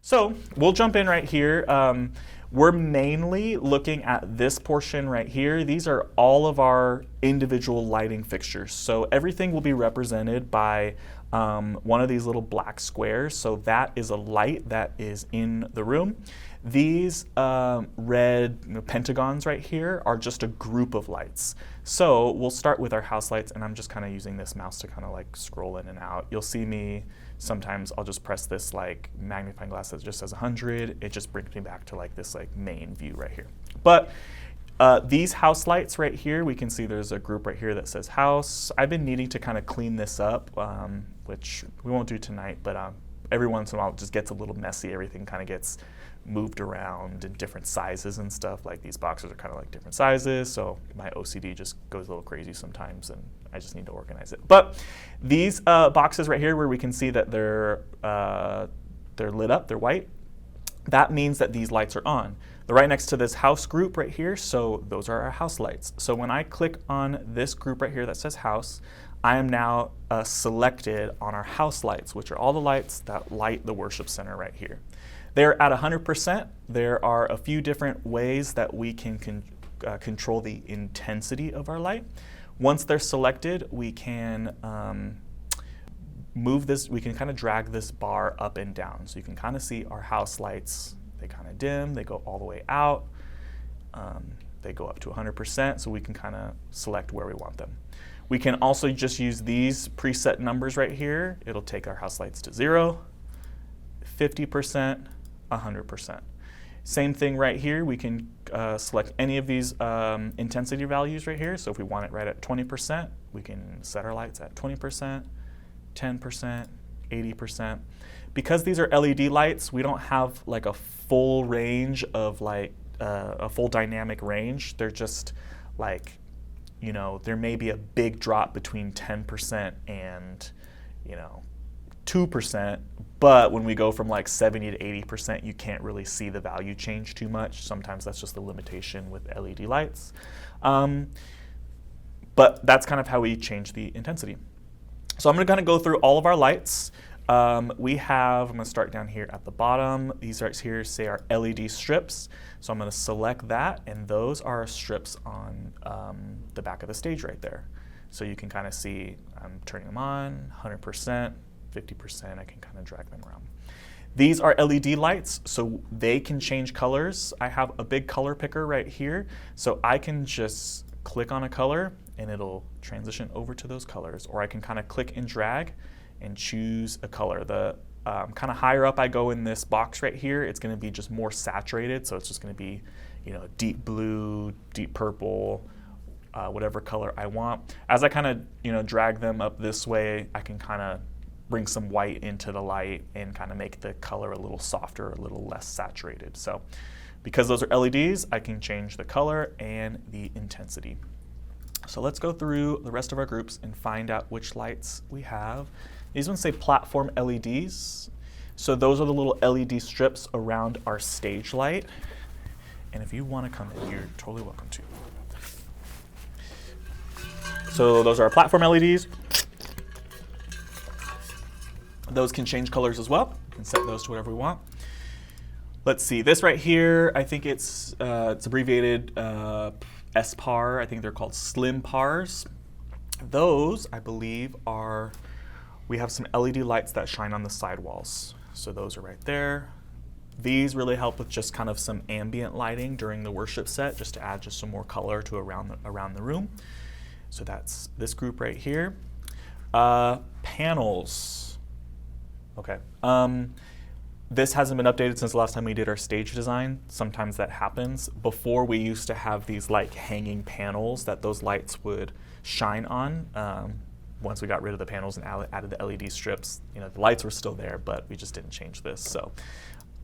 So we'll jump in right here. We're mainly looking at this portion right here. These are all of our individual lighting fixtures. So everything will be represented by one of these little black squares. So that is a light that is in the room. These red pentagons right here are just a group of lights. So we'll start with our house lights, and I'm just kind of using this mouse to kind of like scroll in and out. You'll see me sometimes I'll just press this like magnifying glass that just says 100. It just brings me back to like this like main view right here. But these house lights right here, we can see there's a group right here that says house. I've been needing to kind of clean this up, which we won't do tonight, but every once in a while it just gets a little messy. Everything kind of gets moved around in different sizes and stuff. Like these boxes are kind of like different sizes, so my OCD just goes a little crazy sometimes, and I just need to organize it. But these boxes right here, where we can see that they're lit up, they're white, that means that these lights are on. They're right next to this house group right here, so those are our house lights. So when I click on this group right here that says house, I am now selected on our house lights, which are all the lights that light the worship center right here. They're at 100%. There are a few different ways that we can control the intensity of our light. Once they're selected, we can move this, we can kind of drag this bar up and down. So you can kind of see our house lights, they kind of dim, they go all the way out, they go up to 100%, so we can kind of select where we want them. We can also just use these preset numbers right here. It'll take our house lights to 0, 50%, 100%. Same thing right here. We can select any of these intensity values right here. So if we want it right at 20%, we can set our lights at 20%, 10%, 80%. Because these are LED lights, we don't have like a full range of like a full dynamic range. They're just like, you know, there may be a big drop between 10% and, 2%, but when we go from like 70 to 80%, you can't really see the value change too much. Sometimes that's just the limitation with LED lights. But that's kind of how we change the intensity. So I'm going to kind of go through all of our lights. I'm going to start down here at the bottom. These right here say our LED strips. So I'm going to select that, and those are strips on the back of the stage right there. So you can kind of see I'm turning them on, 100%, 50%, I can kind of drag them around. These are LED lights, so they can change colors. I have a big color picker right here, so I can just click on a color and it'll transition over to those colors, or I can kind of click and drag and choose a color. The kind of higher up I go in this box right here, it's going to be just more saturated, so it's just going to be, deep blue, deep purple, whatever color I want. As I kind of, drag them up this way, I can kind of bring some white into the light and kind of make the color a little softer, a little less saturated. So because those are LEDs, I can change the color and the intensity. So let's go through the rest of our groups and find out which lights we have. These ones say platform LEDs. So those are the little LED strips around our stage light. And if you want to come in, you're totally welcome to. So those are our platform LEDs. Those can change colors as well. We can set those to whatever we want. Let's see, this right here, I think it's abbreviated SPAR. I think they're called slim PARs. Those, I believe, we have some LED lights that shine on the sidewalls. So those are right there. These really help with just kind of some ambient lighting during the worship set, just to add just some more color to around the room. So that's this group right here. Panels. Okay. This hasn't been updated since the last time we did our stage design. Sometimes that happens. Before, we used to have these like hanging panels that those lights would shine on. Once we got rid of the panels and added the LED strips, the lights were still there, but we just didn't change this. So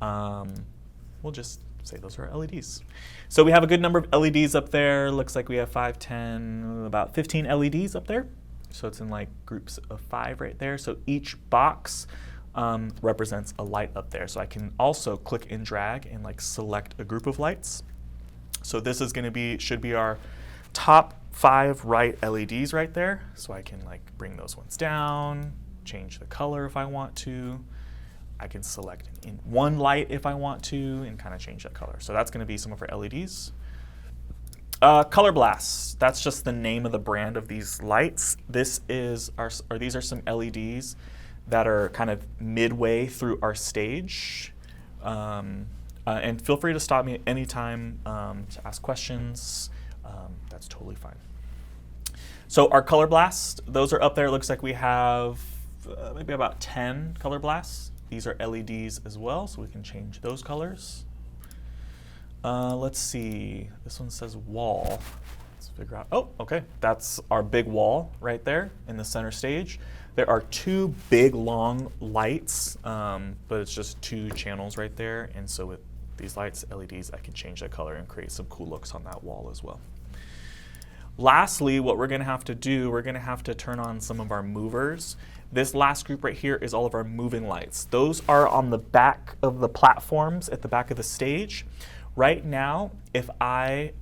we'll just say those are LEDs. So we have a good number of LEDs up there. Looks like we have 5, 10, about 15 LEDs up there. So it's in like groups of 5 right there. So each box represents a light up there. So I can also click and drag and like select a group of lights. So this is going to should be our top 5 right LEDs right there. So I can like bring those ones down, change the color if I want to. I can select in one light if I want to and kind of change that color. So that's going to be some of our LEDs. Color blasts, that's just the name of the brand of these lights. These are some LEDs that are kind of midway through our stage. And feel free to stop me at any time to ask questions. That's totally fine. So our color blasts, those are up there. It looks like we have maybe about 10 color blasts. These are LEDs as well, so we can change those colors. Let's see, this one says wall. Let's figure out, oh, okay, that's our big wall right there in the center stage. There are two big long lights, but it's just two channels right there. And so with these lights, LEDs, I can change that color and create some cool looks on that wall as well. Lastly, what we're gonna have to do, we're gonna have to turn on some of our movers. This last group right here is all of our moving lights. Those are on the back of the platforms at the back of the stage. Right now, if I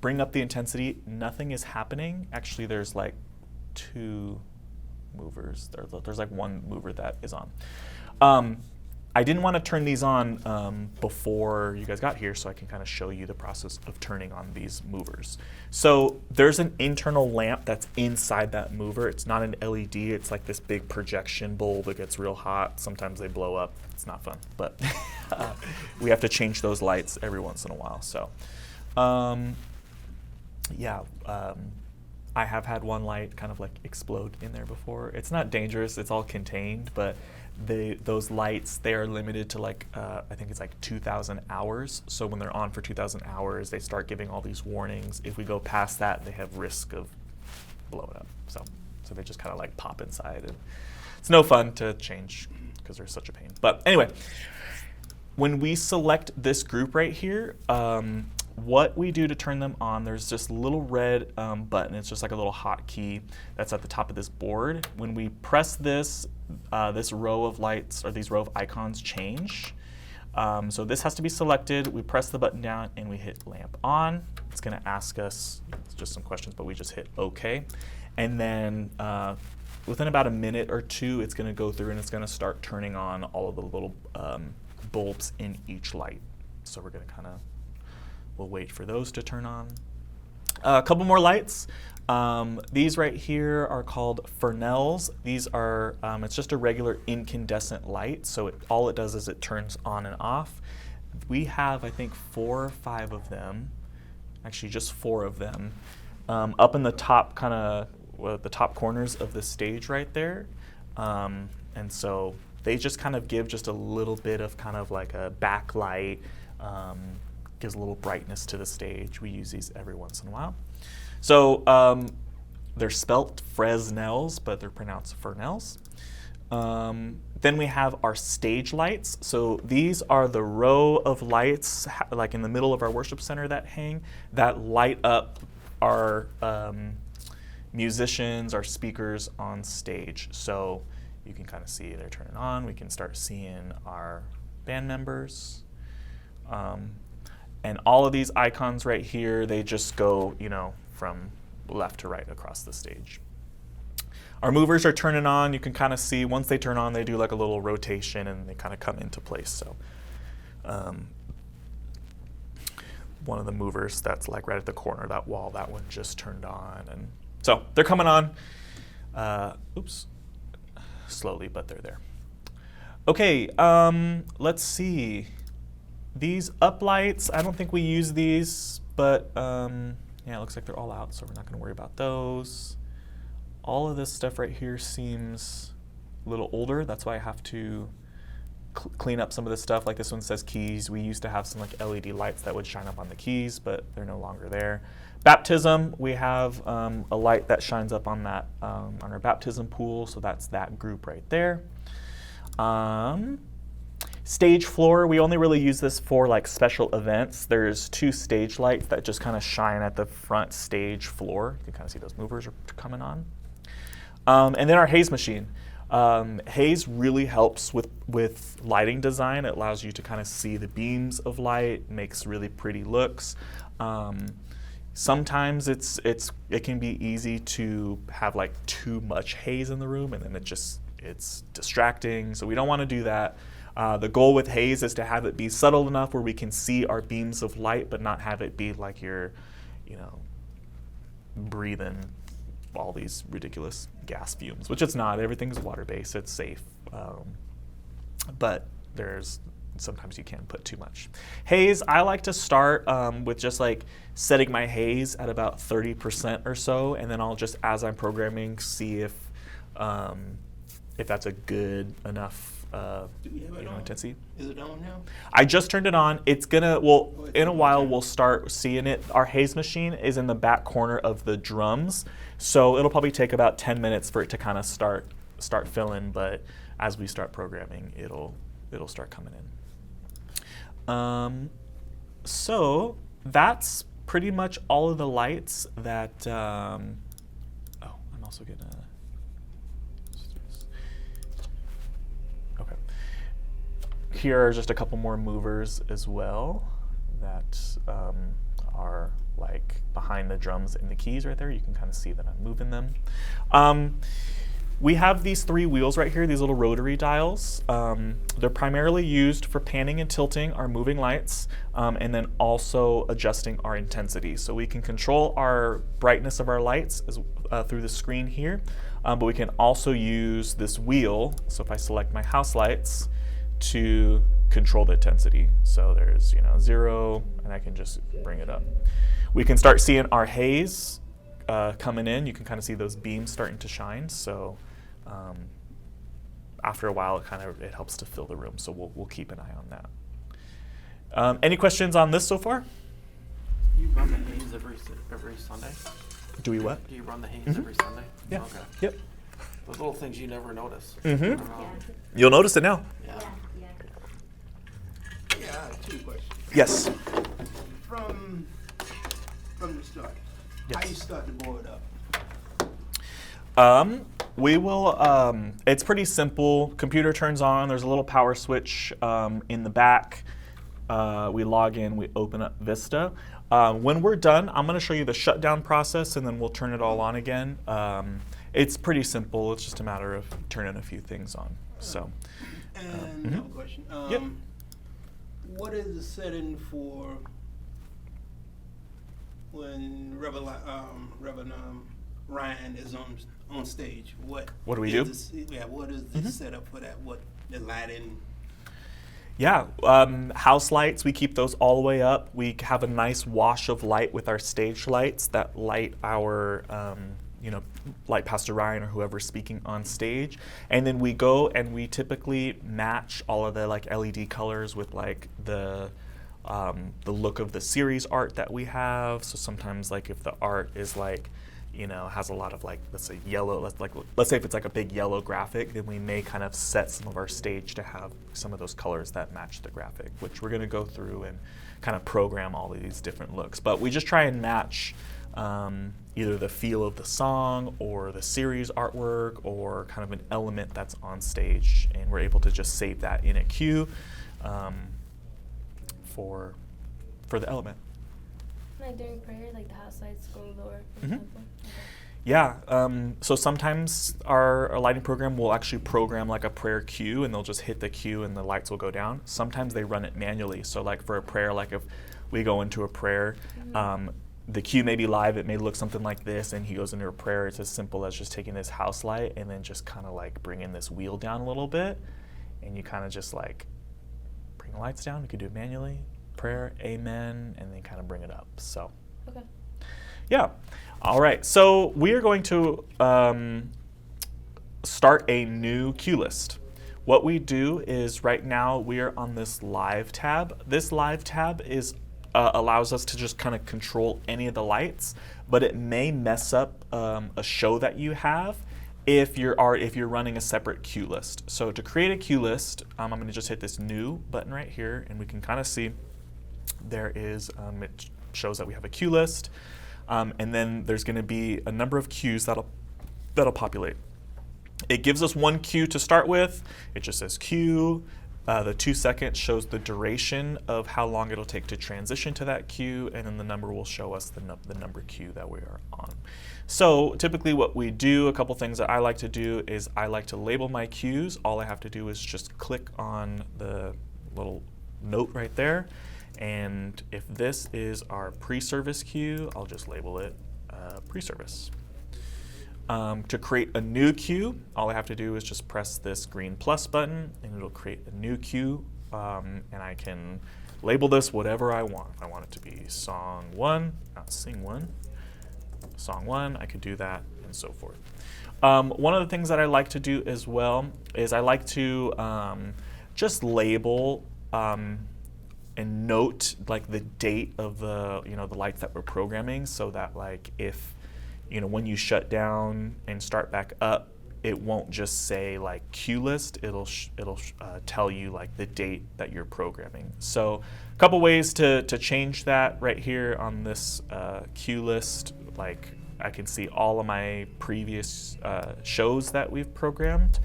bring up the intensity, nothing is happening. Actually, there's like two movers. There's like one mover that is on. I didn't want to turn these on before you guys got here, so I can kind of show you the process of turning on these movers. So there's an internal lamp that's inside that mover. It's not an LED, it's like this big projection bulb that gets real hot. Sometimes they blow up. It's not fun, but we have to change those lights every once in a while. So I have had one light kind of like explode in there before. It's not dangerous, it's all contained, but those lights, they are limited to like, I think it's like 2,000 hours. So when they're on for 2,000 hours, they start giving all these warnings. If we go past that, they have risk of blowing up. So they just kind of like pop inside, and it's no fun to change because they're such a pain. But anyway, when we select this group right here, what we do to turn them on, there's this little red button. It's just like a little hotkey that's at the top of this board. When we press this, this row of lights, or these row of icons, change. So this has to be selected. We press the button down and we hit lamp on. It's gonna ask us just some questions, but we just hit OK. And then within about a minute or two, it's gonna go through and it's gonna start turning on all of the little bulbs in each light. So we're gonna kind of, we'll wait for those to turn on. A couple more lights. These right here are called Fresnels. These are, it's just a regular incandescent light, so all it does is it turns on and off. We have, I think, 4 or 5 of them, actually just 4 of them, up in the top kind of, the top corners of the stage right there. And so they just kind of give just a little bit of kind of like a backlight, gives a little brightness to the stage. We use these every once in a while. So they're spelt Fresnels, but they're pronounced Fresnels. Then we have our stage lights. So these are the row of lights, like in the middle of our worship center, that light up our musicians, our speakers on stage. So you can kind of see they're turning on. We can start seeing our band members. And all of these icons right here, they just go, from left to right across the stage. Our movers are turning on. You can kind of see once they turn on, they do like a little rotation and they kind of come into place. So one of the movers that's like right at the corner of that wall, that one just turned on. And so they're coming on, oops, slowly, but they're there. Okay, let's see. These uplights, I don't think we use these, but yeah, it looks like they're all out, so we're not gonna worry about those. All of this stuff right here seems a little older. That's why I have to clean up some of this stuff. Like this one says keys. We used to have some like LED lights that would shine up on the keys, but they're no longer there. Baptism, we have a light that shines up on that on our baptism pool, so that's that group right there. Stage floor, we only really use this for like special events. There's 2 stage lights that just kind of shine at the front stage floor. You can kind of see those movers are coming on. And then our haze machine. Haze really helps with lighting design. It allows you to kind of see the beams of light, makes really pretty looks. Sometimes it can be easy to have like too much haze in the room, and then it it's distracting. So we don't want to do that. The goal with haze is to have it be subtle enough where we can see our beams of light, but not have it be like you're, breathing all these ridiculous gas fumes, which it's not. Everything's water-based. It's safe. But sometimes you can put too much. Haze, I like to start with just like setting my haze at about 30% or so, and then I'll just, as I'm programming, see if that's a good enough intensity. Is it on now? I just turned it on. It's gonna, in a while we'll start seeing it. Our haze machine is in the back corner of the drums, so it'll probably take about 10 minutes for it to kind of start filling, but as we start programming, it'll start coming in. So that's pretty much all of the lights that, I'm also gonna, okay. Here are just a couple more movers as well that are like behind the drums and the keys right there. You can kind of see that I'm moving them. We have these 3 wheels right here, these little rotary dials. They're primarily used for panning and tilting our moving lights, and then also adjusting our intensity. So we can control our brightness of our lights through the screen here, but we can also use this wheel. So if I select my house lights, to control the intensity. So there's 0, and I can just bring it up. We can start seeing our haze coming in. You can kind of see those beams starting to shine. So after a while, it helps to fill the room. So we'll keep an eye on that. Any questions on this so far? You run the haze every Sunday? Do we what? Do you run the haze every Sunday? Yeah. Okay. Yep. Those little things you never notice. You'll notice it now. Yeah. Yeah, I have 2 questions. Yes. From the start, Yes. how you start the board up? We will, it's pretty simple. Computer turns on, there's a little power switch in the back. We log in, we open up Vista. When we're done, I'm gonna show you the shutdown process and then we'll turn it all on again. It's pretty simple, it's just a matter of turning a few things on, so. And another question. Yep. What is the setting for when Reverend Ryan is on stage? What do we do? What is the setup for that? What the lighting? Yeah, house lights, we keep those all the way up. We have a nice wash of light with our stage lights that light our, light Pastor Ryan or whoever's speaking on stage. And then we go and we typically match all of the like LED colors with like the look of the series art that we have. So sometimes like if the art is like, has a lot of like, let's say yellow, let's say if it's like a big yellow graphic, then we may kind of set some of our stage to have some of those colors that match the graphic, which we're gonna go through and kind of program all of these different looks. But we just try and match either the feel of the song or the series artwork or kind of an element that's on stage, and we're able to just save that in a queue for the element. Like during prayer, like the house lights go lower, for example? Okay. Yeah, so sometimes our lighting program will actually program like a prayer cue, and they'll just hit the cue and the lights will go down. Sometimes they run it manually. So like for a prayer, like if we go into a prayer, the cue may be live, it may look something like this, and he goes into a prayer. It's as simple as just taking this house light and then just kind of like bringing this wheel down a little bit, and you kind of just like bring the lights down. You could do it manually, prayer, amen, and then kind of bring it up. So, Okay. yeah. All right, so we are going to start a new cue list. What we do is right now we are on this live tab. This live tab allows us to just kind of control any of the lights, but it may mess up a show that you have if you're running a separate cue list. So to create a cue list, I'm going to just hit this new button right here, and we can kind of see there is it shows that we have a cue list, and then there's going to be a number of cues that'll populate. It gives us one cue to start with. It just says cue, The 2 seconds shows the duration of how long it'll take to transition to that cue, and then the number will show us the number cue that we are on. So typically what we do, a couple things that I like to do is I like to label my cues. All I have to do is just click on the little note right there, and if this is our pre-service cue, I'll just label it pre-service. To create a new cue, all I have to do is just press this green plus button and it'll create a new cue, and I can label this whatever I want. If I want it to be song 1, not sing 1, song 1, I could do that and so forth. One of the things that I like to do as well is I like to just label and note like the date of the the lights that we're programming, so that like if when you shut down and start back up, it won't just say like cue list, it'll tell you like the date that you're programming. So a couple ways to change that right here on this cue list. Like I can see all of my previous shows that we've programmed.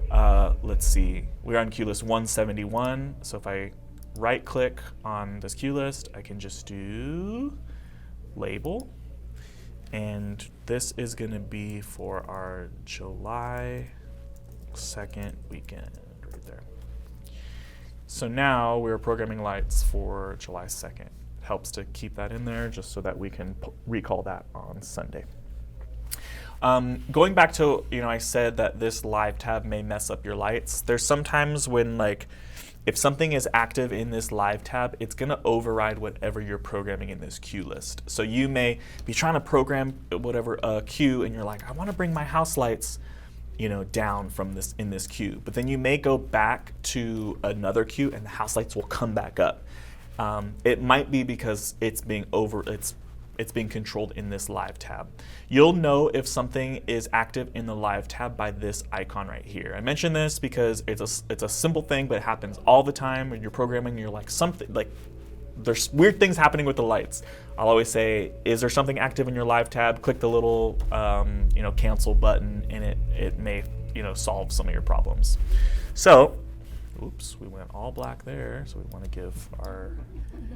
Let's see, we're on cue list 171, so if I right click on this cue list, I can just do label. And this is going to be for our July 2nd weekend right there. So now we're programming lights for July 2nd. It helps to keep that in there just so that we can recall that on Sunday. Going back to, I said that this live tab may mess up your lights. There's sometimes when like, if something is active in this live tab, it's gonna override whatever you're programming in this cue list. So you may be trying to program whatever cue and you're like, I wanna bring my house lights down from this in this cue. But then you may go back to another cue and the house lights will come back up. It might be because it's being controlled in this live tab. You'll know if something is active in the live tab by this icon right here. I mention this because it's a simple thing, but it happens all the time when you're programming. You're like there's weird things happening with the lights. I'll always say, is there something active in your live tab? Click the little cancel button, and it may solve some of your problems. So, oops, we went all black there. So we want to give our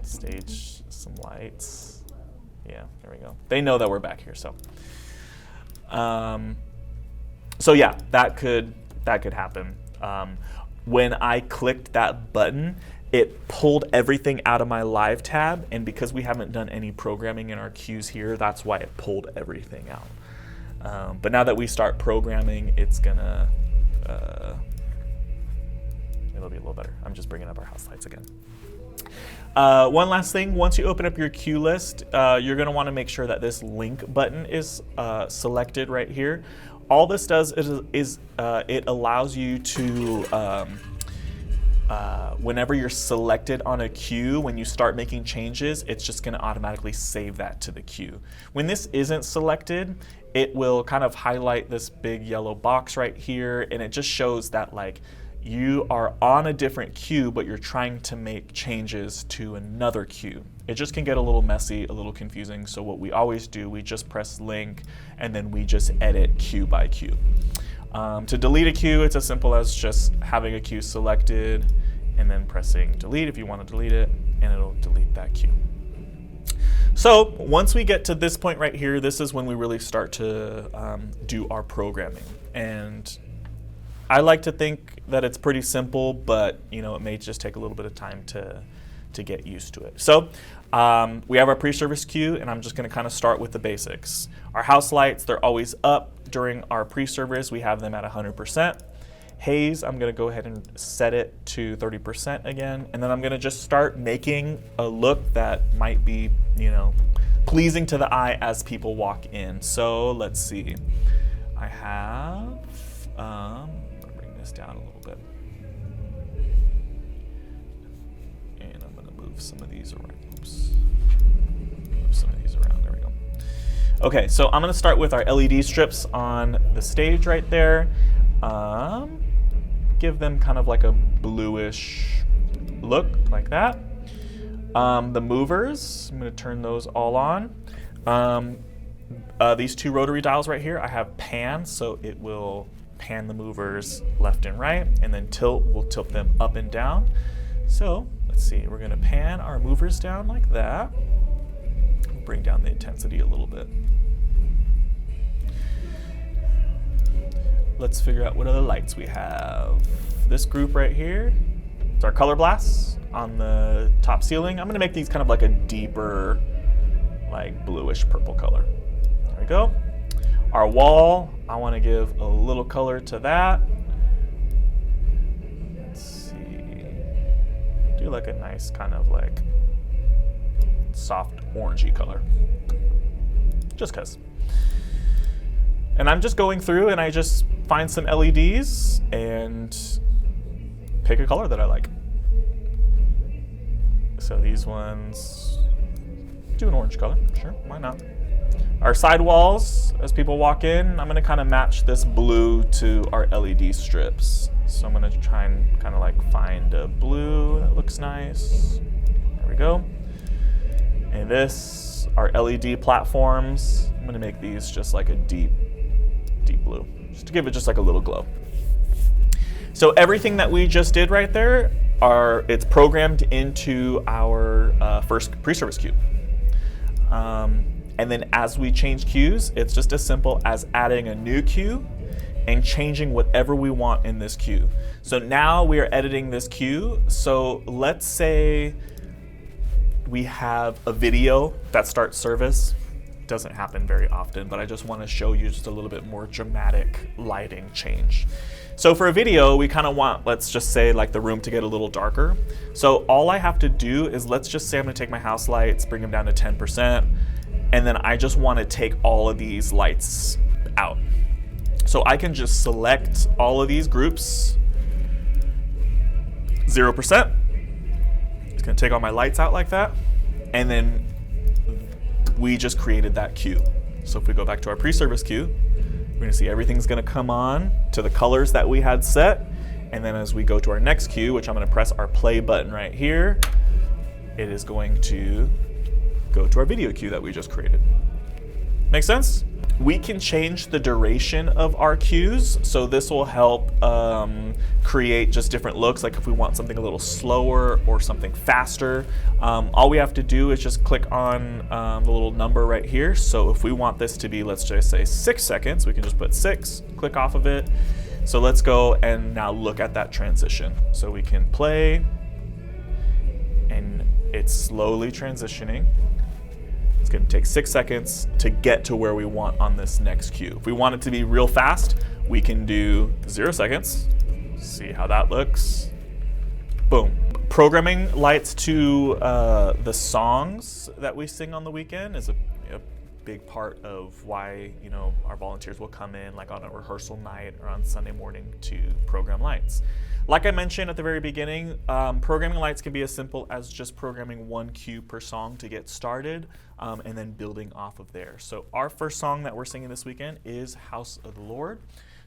stage some lights. Yeah, there we go. They know that we're back here, so. So yeah, that could happen. When I clicked that button, it pulled everything out of my live tab, and because we haven't done any programming in our cues here, that's why it pulled everything out. But now that we start programming, it's gonna, it'll be a little better. I'm just bringing up our house lights again. One last thing, once you open up your cue list, you're going to want to make sure that this link button is selected right here. All this does is it allows you to, whenever you're selected on a cue, when you start making changes, it's just going to automatically save that to the cue. When this isn't selected, it will kind of highlight this big yellow box right here, and it just shows that like you are on a different cue, but you're trying to make changes to another cue. It just can get a little messy, a little confusing. So what we always do, we just press link and then we just edit cue by cue. To delete a cue, it's as simple as just having a cue selected and then pressing delete if you want to delete it, and it'll delete that cue. So once we get to this point right here, this is when we really start to do our programming. And I like to think that it's pretty simple, but it may just take a little bit of time to get used to it. So we have our pre-service cue, and I'm just going to kind of start with the basics. Our house lights, they're always up during our pre-service. We have them at 100%. Haze, I'm going to go ahead and set it to 30% again, and then I'm going to just start making a look that might be, pleasing to the eye as people walk in. So let's see. I have, down a little bit, and I'm going to move some of these around. Oops. Move some of these around. There we go. Okay, so I'm going to start with our LED strips on the stage right there. Give them kind of like a bluish look, like that. The movers, I'm going to turn those all on. These two rotary dials right here, I have pan, so it will pan the movers left and right, and then tilt, we'll tilt them up and down. So let's see, we're gonna pan our movers down like that. We'll bring down the intensity a little bit. Let's figure out what other lights we have. This group right here, it's our color blasts on the top ceiling. I'm gonna make these kind of like a deeper, like bluish purple color. There we go. Our wall, I wanna give a little color to that. Let's see, do like a nice kind of like soft orangey color, just cause. And I'm just going through and I just find some LEDs and pick a color that I like. So these ones, do an orange color, sure, why not? Our side walls, as people walk in, I'm gonna kind of match this blue to our LED strips. So I'm gonna try and kind of like find a blue that looks nice. There we go. And this, our LED platforms, I'm gonna make these just like a deep blue, just to give it just like a little glow. So everything that we just did right there, it's programmed into our first pre-service queue. And then as we change queues, it's just as simple as adding a new queue and changing whatever we want in this queue. So now we are editing this queue. So let's say we have a video that starts service. Doesn't happen very often, but I just want to show you just a little bit more dramatic lighting change. So for a video, we kind of want, let's just say like the room to get a little darker. So all I have to do is, let's just say I'm gonna take my house lights, bring them down to 10%, and then I just want to take all of these lights out. So I can just select all of these groups, 0%. It's gonna take all my lights out like that, and then we just created that queue. So if we go back to our pre-service queue, we're gonna see everything's gonna come on to the colors that we had set. And then as we go to our next queue, which I'm gonna press our play button right here, it is going to go to our video queue that we just created. Make sense? We can change the duration of our queues, so this will help create just different looks, like if we want something a little slower or something faster. All we have to do is just click on the little number right here. So if we want this to be, let's just say 6 seconds, we can just put 6, click off of it. So let's go and now look at that transition. So we can play, and it's slowly transitioning. It's gonna take 6 seconds to get to where we want on this next queue. If we want it to be real fast, we can do 0 seconds. See how that looks. Boom. Programming lights to the songs that we sing on the weekend is a big part of why, you know, our volunteers will come in like on a rehearsal night or on Sunday morning to program lights. Like I mentioned at the very beginning, programming lights can be as simple as just programming one cue per song to get started, and then building off of there. So our first song that we're singing this weekend is House of the Lord.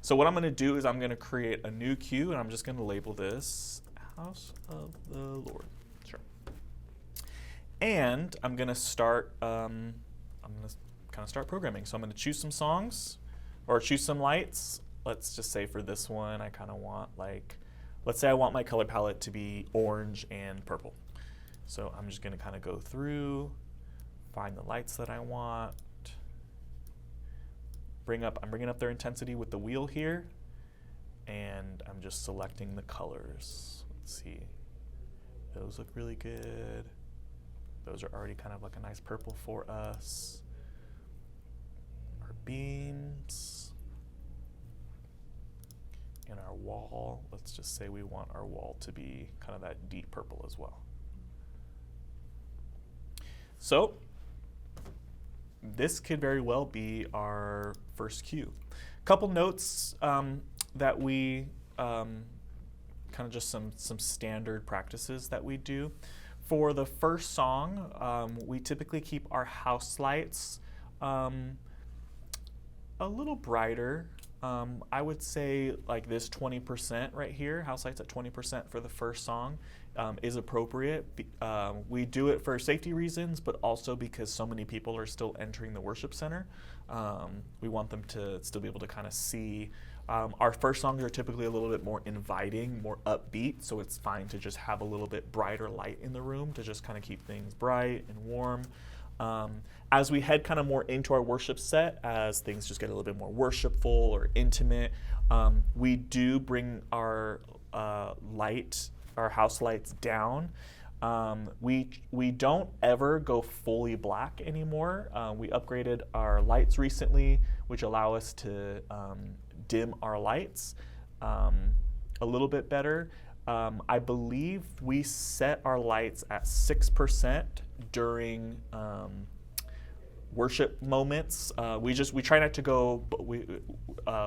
So what I'm gonna do is I'm gonna create a new cue, and I'm just gonna label this House of the Lord. Sure. And I'm gonna start, kind of start programming. So I'm gonna choose some songs, or choose some lights. Let's just say for this one, I kind of want like, let's say I want my color palette to be orange and purple. So I'm just gonna kind of go through, find the lights that I want, I'm bringing up their intensity with the wheel here, and I'm just selecting the colors. Let's see, those look really good. Those are already kind of like a nice purple for us. Our beams. And our wall, let's just say we want our wall to be kind of that deep purple as well. So this could very well be our first cue. Couple notes that we, kind of just some standard practices that we do. For the first song, we typically keep our house lights a little brighter. I would say like this 20% right here, house lights at 20% for the first song is appropriate. We do it for safety reasons, but also because so many people are still entering the worship center. We want them to still be able to kind of see Our first songs are typically a little bit more inviting, more upbeat, so it's fine to just have a little bit brighter light in the room to just kind of keep things bright and warm. As we head kind of more into our worship set, as things just get a little bit more worshipful or intimate, we do bring our house lights down. We don't ever go fully black anymore. We upgraded our lights recently, which allow us to dim our lights a little bit better. I believe we set our lights at 6% during worship moments. We try not to go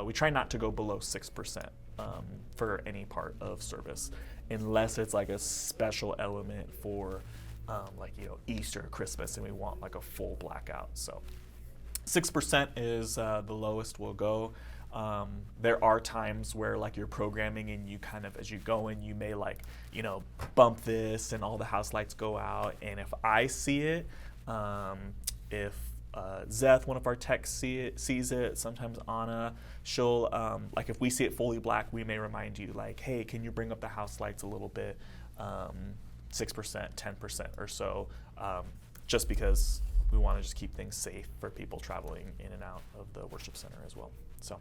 we try not to go below 6% for any part of service, unless it's like a special element for Easter or Christmas, and we want like a full blackout. So 6% is the lowest we'll go. There are times where like you're programming and you kind of, as you go in, you may bump this and all the house lights go out. And if I see it, if Zeth, one of our techs, sees it, sometimes Anna, she'll, if we see it fully black, we may remind you like, hey, can you bring up the house lights a little bit, 6%, 10% or so, just because we want to just keep things safe for people traveling in and out of the worship center as well. So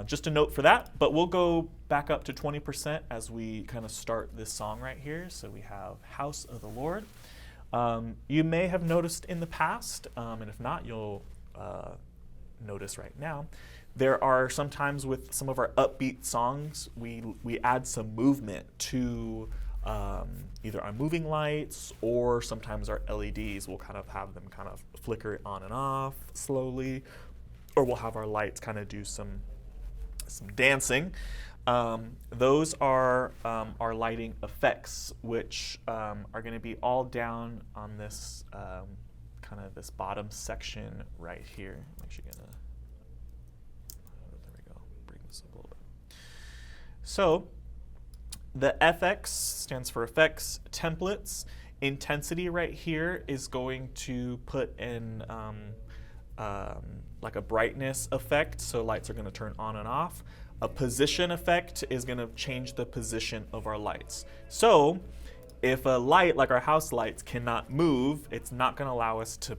just a note for that, but we'll go back up to 20% as we kind of start this song right here. So we have House of the Lord. You may have noticed in the past, and if not, you'll notice right now, there are sometimes with some of our upbeat songs, we add some movement to either our moving lights or sometimes our LEDs. We'll kind of have them kind of flicker on and off slowly, or we'll have our lights kind of do some dancing. Those are our lighting effects, which are going to be all down on this kind of this bottom section right here. I'm actually going to, there we go, bring this up a little bit. So the FX stands for effects, templates. Intensity right here is going to put in like a brightness effect, so lights are going to turn on and off. A position effect is going to change the position of our lights. So if a light, like our house lights, cannot move, it's not going to allow us to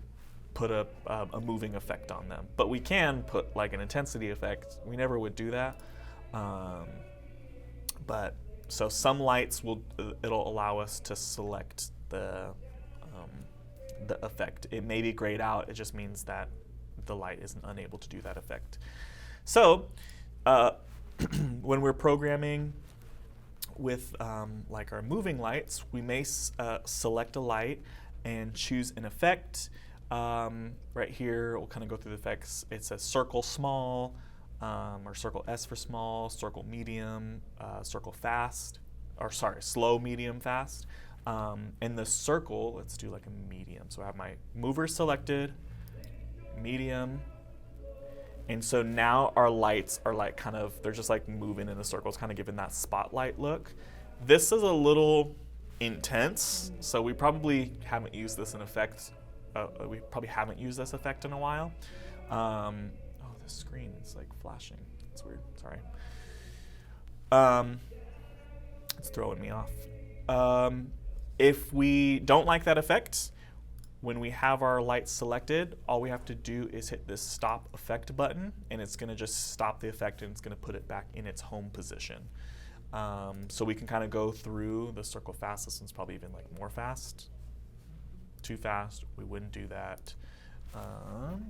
put a moving effect on them. But we can put like an intensity effect. We never would do that. But so some lights it'll allow us to select the effect. It may be grayed out. It just means that the light isn't unable to do that effect. So when we're programming with like our moving lights, we may select a light and choose an effect. Right here, we'll kind of go through the effects. It says circle small, or circle S for small, circle medium, circle fast, or sorry, slow, medium, fast. And the circle, let's do like a medium. So I have my mover selected, medium, and so now our lights are like kind of, they're just like moving in a circle. It's kind of giving that spotlight look. This is a little intense, so we probably haven't used this in effect. We probably haven't used this effect in a while. Oh, the screen is like flashing. It's weird, sorry. It's throwing me off. If we don't like that effect, when we have our lights selected, all we have to do is hit this stop effect button, and it's going to just stop the effect, and it's going to put it back in its home position. So we can kind of go through the circle fast. This one's probably even like more fast. Too fast, we wouldn't do that. Might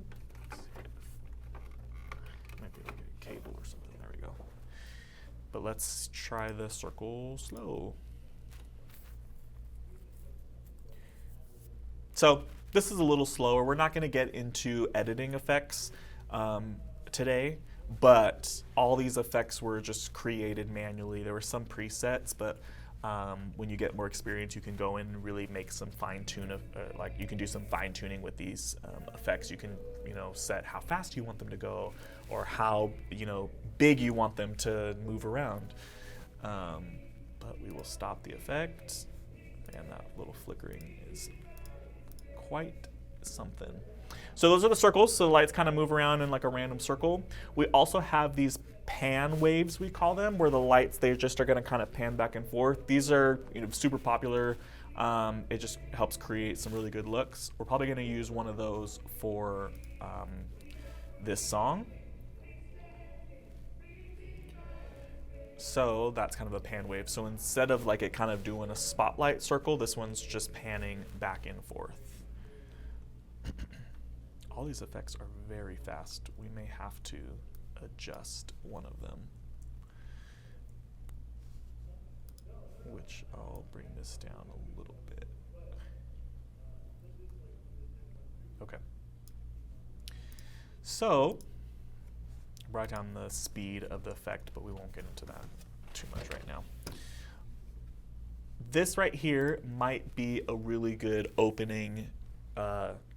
be like a cable or something. There we go. But let's try the circle slow. So this is a little slower. We're not going to get into editing effects today, but all these effects were just created manually. There were some presets, but when you get more experience, you can go in and really make some you can do some fine tuning with these effects. You can, set how fast you want them to go, or how, big you want them to move around. But we will stop the effect, and that little flickering is quite something. So those are the circles. So the lights kind of move around in like a random circle. We also have these pan waves, we call them, where the lights, they just are going to kind of pan back and forth. These are super popular. It just helps create some really good looks. We're probably going to use one of those for this song. So that's kind of a pan wave. So instead of like it kind of doing a spotlight circle, this one's just panning back and forth. All these effects are very fast. We may have to adjust one of them, which I'll bring this down a little bit. Okay. So, brought down the speed of the effect, but we won't get into that too much right now. This right here might be a really good opening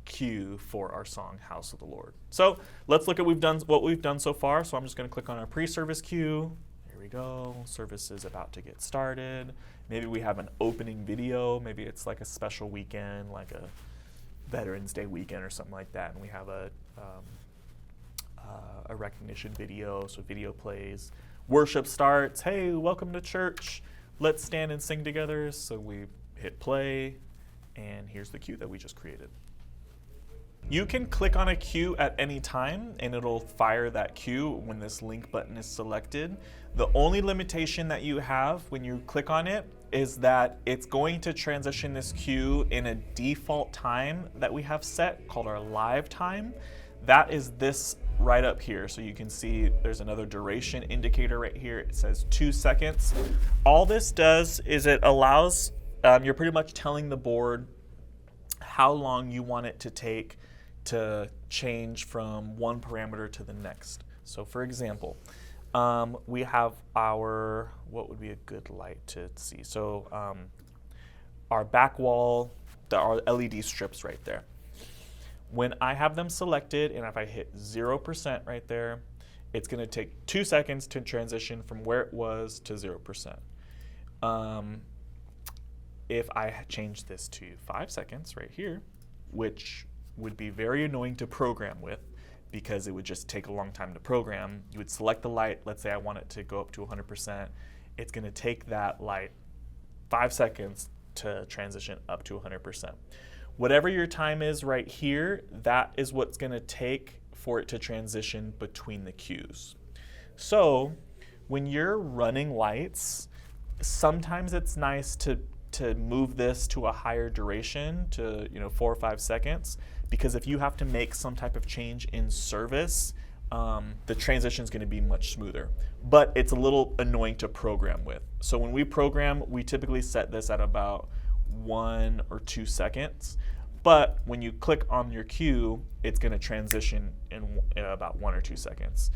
cue for our song House of the Lord. So let's look at what we've done so far. So I'm just going to click on our pre-service cue. Here we go. Service is about to get started. Maybe we have an opening video. Maybe it's like a special weekend, like a Veterans Day weekend or something like that, and we have a recognition video. So video plays. Worship starts. Hey, welcome to church. Let's stand and sing together. So we hit play, and here's the cue that we just created. You can click on a cue at any time and it'll fire that cue when this link button is selected. The only limitation that you have when you click on it is that it's going to transition this cue in a default time that we have set called our live time. That is this right up here. So you can see there's another duration indicator right here. It says 2 seconds. All this does is it allows, you're pretty much telling the board how long you want it to take to change from one parameter to the next. So for example, we have our, what would be a good light to see? So our back wall, our LED strips right there. When I have them selected and if I hit 0% right there, it's going to take 2 seconds to transition from where it was to 0%. If I change this to 5 seconds right here, which would be very annoying to program with because it would just take a long time to program. You would select the light. Let's say I want it to go up to 100%. It's going to take that light 5 seconds to transition up to 100%. Whatever your time is right here, that is what's going to take for it to transition between the cues. So when you're running lights, sometimes it's nice to move this to a higher duration to 4 or 5 seconds, because if you have to make some type of change in service, the transition is going to be much smoother. But it's a little annoying to program with. So when we program, we typically set this at about 1 or 2 seconds. But when you click on your cue, it's going to transition in about 1 or 2 seconds.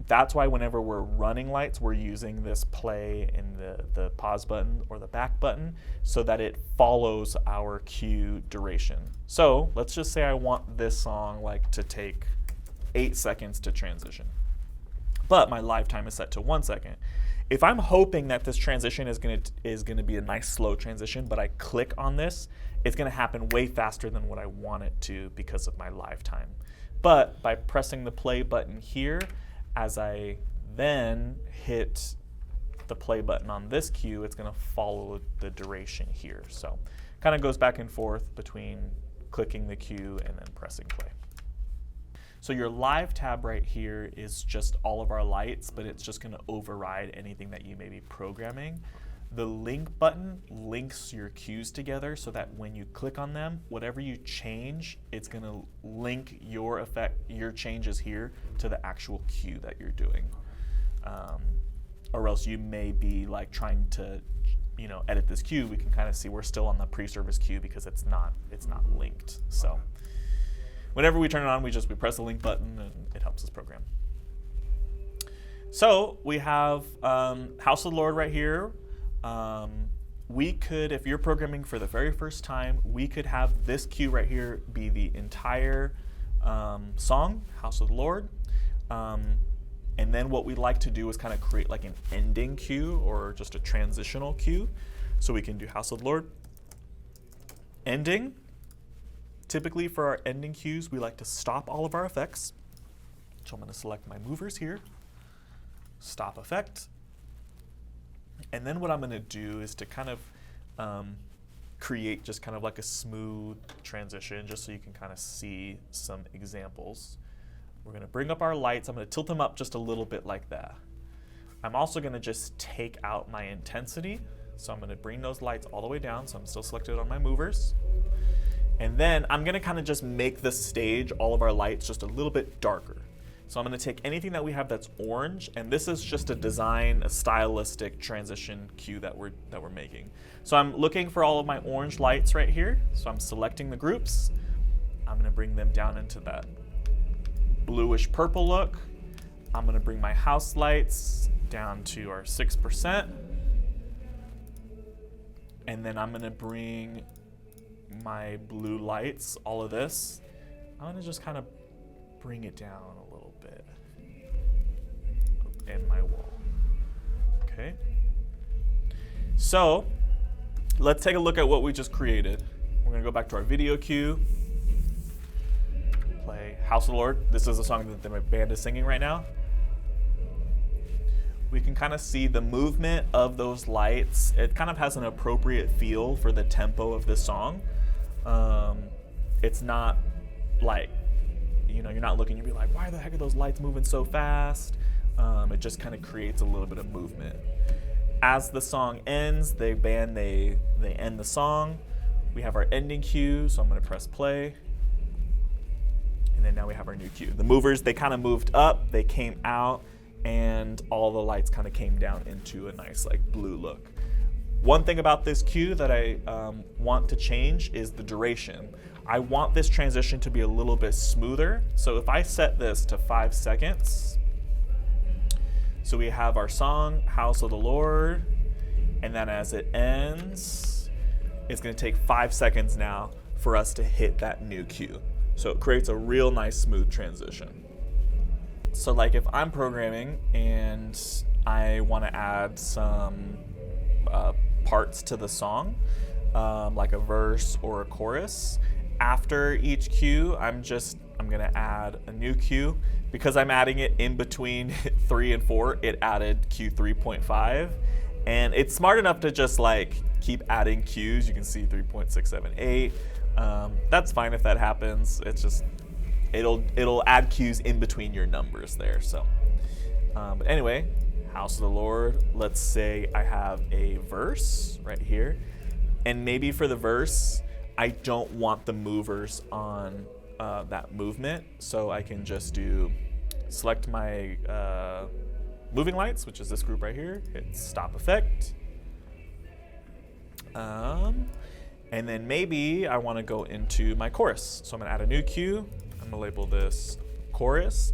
That's why whenever we're running lights, we're using this play and the pause button or the back button so that it follows our cue duration. So let's just say I want this song to take 8 seconds to transition, but my live time is set to 1 second. If I'm hoping that this transition is gonna be a nice slow transition, but I click on this, it's gonna happen way faster than what I want it to because of my live time. But by pressing the play button here, as I then hit the play button on this cue, it's going to follow the duration here. So kind of goes back and forth between clicking the cue and then pressing play. So your live tab right here is just all of our lights, but it's just going to override anything that you may be programming. The link button links your cues together so that when you click on them, whatever you change, it's going to link your changes here to the actual cue that you're doing. Or else you may be trying to edit this cue. We can kind of see we're still on the pre-service cue because it's not linked. So whenever we turn it on, we press the link button and it helps us program. So we have House of the Lord right here. We could, if you're programming for the very first time, we could have this cue right here be the entire song, House of the Lord. And then what we'd like to do is kind of create an ending cue or just a transitional cue. So we can do House of the Lord, ending. Typically for our ending cues, we like to stop all of our effects. So I'm going to select my movers here, stop effect. And then what I'm going to do is to kind of create just kind of like a smooth transition, just so you can kind of see some examples. We're going to bring up our lights. I'm going to tilt them up just a little bit like that. I'm also going to just take out my intensity. So I'm going to bring those lights all the way down. So I'm still selected on my movers. And then I'm going to kind of just make the stage, all of our lights, just a little bit darker. So I'm going to take anything that we have that's orange, and this is just a design, a stylistic transition cue that we're making. So I'm looking for all of my orange lights right here. So I'm selecting the groups. I'm going to bring them down into that bluish purple look. I'm going to bring my house lights down to our 6%. And then I'm going to bring my blue lights, all of this. I'm going to just kind of bring it down a little bit in my wall. Okay. So let's take a look at what we just created. We're going to go back to our video cue. Play House of the Lord. This is a song that my band is singing right now. We can kind of see the movement of those lights. It kind of has an appropriate feel for the tempo of this song. It's not like, you're not looking, you'll be like, why the heck are those lights moving so fast? It just kind of creates a little bit of movement. As the song ends, they end the song. We have our ending cue, so I'm going to press play. And then now we have our new cue. The movers, they kind of moved up, they came out, and all the lights kind of came down into a nice like blue look. One thing about this cue that I want to change is the duration. I want this transition to be a little bit smoother. So if I set this to 5 seconds, so we have our song, House of the Lord, and then as it ends, it's going to take 5 seconds now for us to hit that new cue. So it creates a real nice smooth transition. So like if I'm programming and I want to add some parts to the song, like a verse or a chorus, after each cue, I'm going to add a new cue. Because I'm adding it in between 3 and 4, it added cue 3.5. And it's smart enough to just like keep adding cues. You can see 3.678. That's fine if that happens. It's just, it'll add cues in between your numbers there. So, but anyway, House of the Lord, let's say I have a verse right here. And maybe for the verse, I don't want the movers on that movement. So I can just select my moving lights, which is this group right here, hit stop effect. And then maybe I want to go into my chorus. So I'm going to add a new cue. I'm going to label this chorus.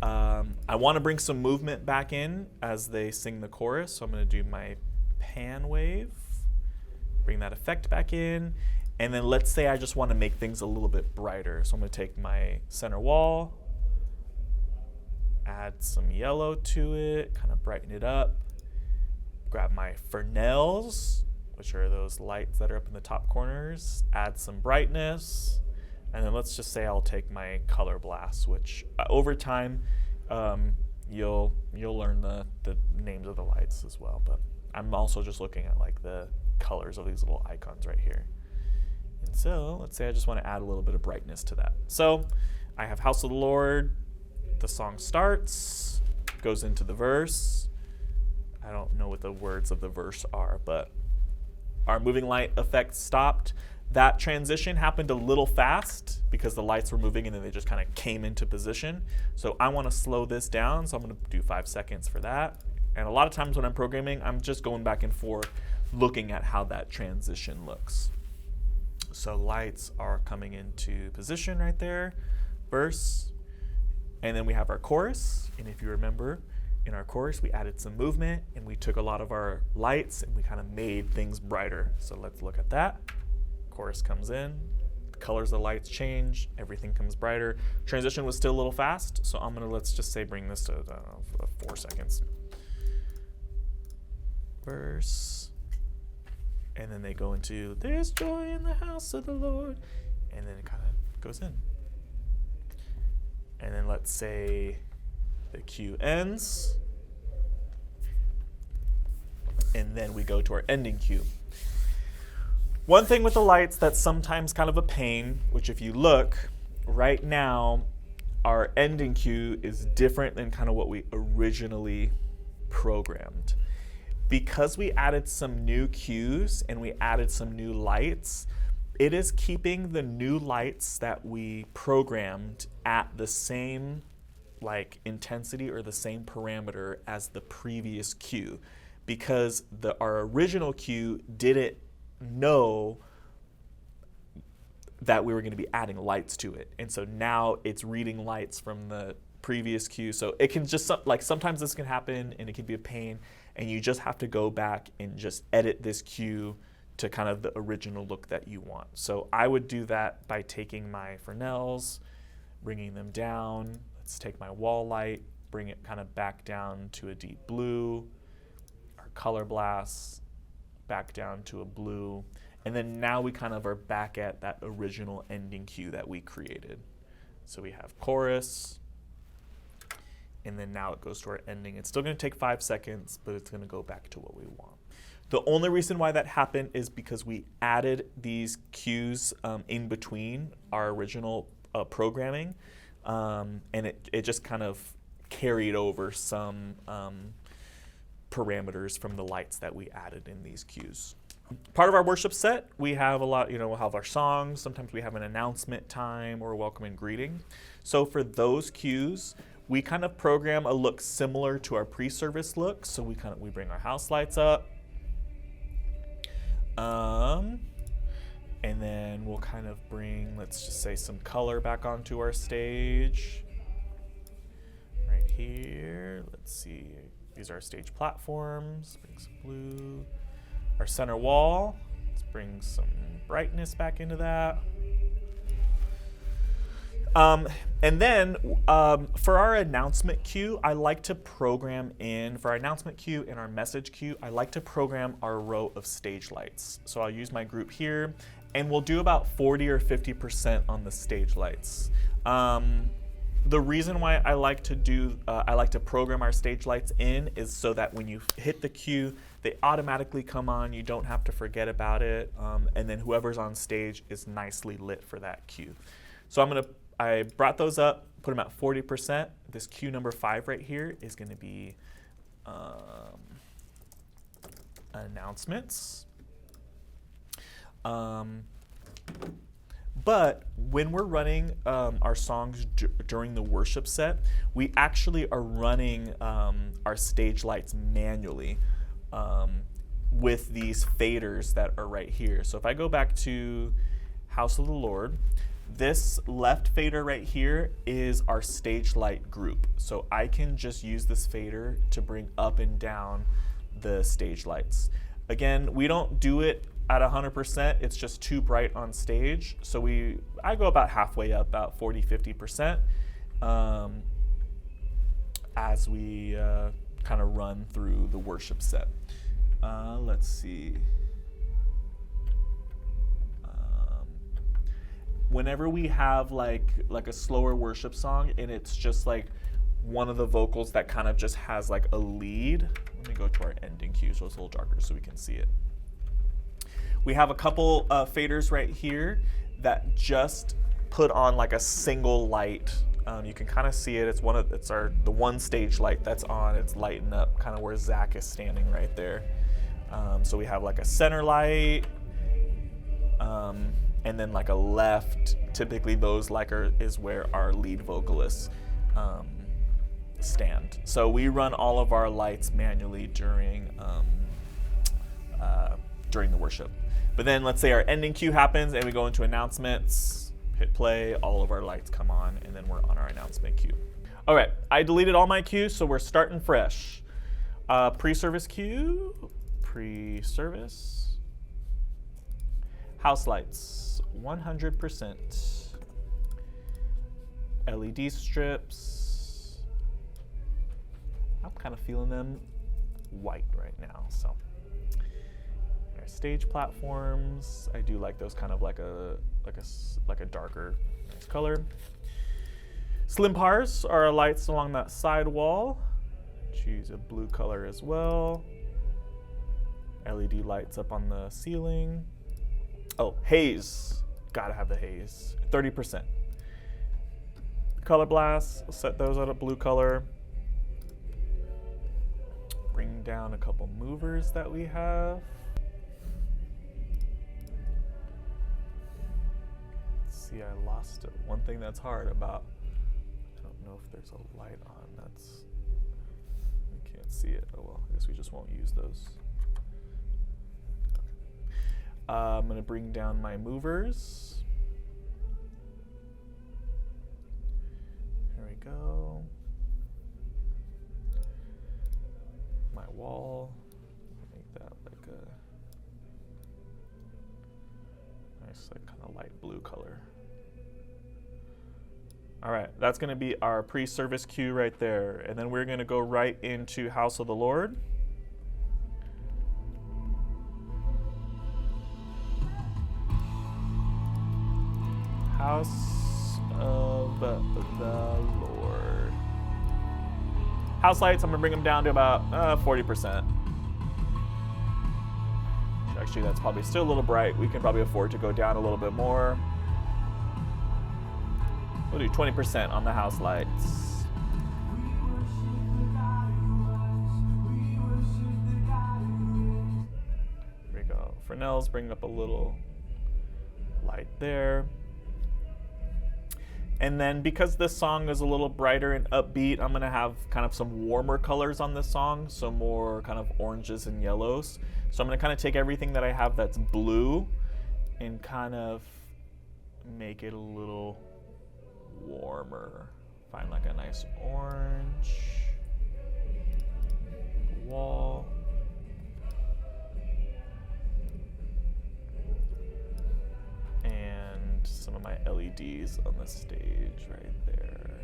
I want to bring some movement back in as they sing the chorus. So I'm going to do my pan wave, bring that effect back in. And then let's say I just want to make things a little bit brighter. So I'm going to take my center wall, add some yellow to it, kind of brighten it up. Grab my Fresnels, which are those lights that are up in the top corners, add some brightness. And then let's just say I'll take my color blast, which over time you'll learn the names of the lights as well. But I'm also just looking at like the colors of these little icons right here. And so let's say I just want to add a little bit of brightness to that. So I have House of the Lord. The song starts, goes into the verse. I don't know what the words of the verse are, but our moving light effect stopped. That transition happened a little fast because the lights were moving and then they just kind of came into position. So I want to slow this down, so I'm going to do 5 seconds for that. And a lot of times when I'm programming, I'm just going back and forth looking at how that transition looks. So lights are coming into position right there, verse, and then we have our chorus. And if you remember, in our chorus, we added some movement and we took a lot of our lights and we kind of made things brighter. So let's look at that. Chorus comes in, the colors of the lights change, everything comes brighter. Transition was still a little fast, so I'm gonna, let's just say bring this to 4 seconds. Verse. And then they go into, there's joy in the house of the Lord. And then it kind of goes in. And then let's say the cue ends. And then we go to our ending cue. One thing with the lights that's sometimes kind of a pain, which if you look, right now, our ending cue is different than kind of what we originally programmed. Because we added some new cues and we added some new lights, it is keeping the new lights that we programmed at the same like intensity or the same parameter as the previous cue, because our original cue didn't know that we were going to be adding lights to it. And so now it's reading lights from the previous cue. So it can just, like sometimes this can happen and it can be a pain, and you just have to go back and just edit this cue to kind of the original look that you want. So I would do that by taking my Fresnels, bringing them down. Let's take my wall light, bring it kind of back down to a deep blue, our color blasts back down to a blue, and then now we kind of are back at that original ending cue that we created. So we have chorus, and then now it goes to our ending. It's still going to take 5 seconds, but it's going to go back to what we want. The only reason why that happened is because we added these cues in between our original programming, and it just kind of carried over some parameters from the lights that we added in these cues. Part of our worship set, we have a lot, we'll have our songs. Sometimes we have an announcement time or a welcome and greeting. So for those cues, we kind of program a look similar to our pre-service look. So we bring our house lights up. And then we'll kind of bring, let's just say, some color back onto our stage. Right here, let's see. These are our stage platforms. Bring some blue. Our center wall. Let's bring some brightness back into that. And then for our announcement cue, I like to program in, for our announcement cue and our message cue, I like to program our row of stage lights. So I'll use my group here, and we'll do about 40 or 50% on the stage lights. The reason why I like to program our stage lights in is so that when you hit the cue, they automatically come on. You don't have to forget about it, and then whoever's on stage is nicely lit for that cue. So I brought those up, put them at 40%. This cue number 5 right here is going to be announcements. But when we're running our songs during the worship set, we actually are running our stage lights manually with these faders that are right here. So if I go back to House of the Lord, this left fader right here is our stage light group. So I can just use this fader to bring up and down the stage lights. Again, we don't do it at 100%, it's just too bright on stage. So I go about halfway up, about 40, 50%, as we kind of run through the worship set. Let's see. Whenever we have like a slower worship song and it's just like one of the vocals that kind of just has like a lead, let me go to our ending cue so it's a little darker so we can see it. We have a couple faders right here that just put on like a single light. You can kind of see it. It's the one stage light that's on. It's lighting up kind of where Zach is standing right there. So we have like a center light, and then like a left. Typically those is where our lead vocalists stand. So we run all of our lights manually during the worship. But then let's say our ending cue happens and we go into announcements, hit play, all of our lights come on, and then we're on our announcement cue. All right, I deleted all my cues, so we're starting fresh. Pre-service cue, pre-service. House lights, 100%. LED strips. I'm kind of feeling them white right now, so. Stage platforms, I do like those kind of like a darker nice color. Slim bars are our lights along that side wall. Choose a blue color as well. LED lights up on the ceiling. Oh, haze. Gotta have the haze. 30%. Color blasts, set those at a blue color. Bring down a couple movers that we have. Let's see, I lost it. One thing that's hard about, I don't know if there's a light on. That's, we can't see it. Oh well, I guess we just won't use those. I'm gonna bring down my movers. There we go. My wall, make that like a nice, like kind of light blue color. All right, that's gonna be our pre-service queue right there. And then we're gonna go right into House of the Lord. House of the Lord. House lights, I'm gonna bring them down to about 40%. Actually, that's probably still a little bright. We can probably afford to go down a little bit more. We'll do 20% on the house lights. There we go. Fresnel's bring up a little light there. And then because this song is a little brighter and upbeat, I'm gonna have kind of some warmer colors on this song, so more kind of oranges and yellows. So I'm gonna kind of take everything that I have that's blue and kind of make it a little warmer. Find like a nice orange wall. And some of my LEDs on the stage right there.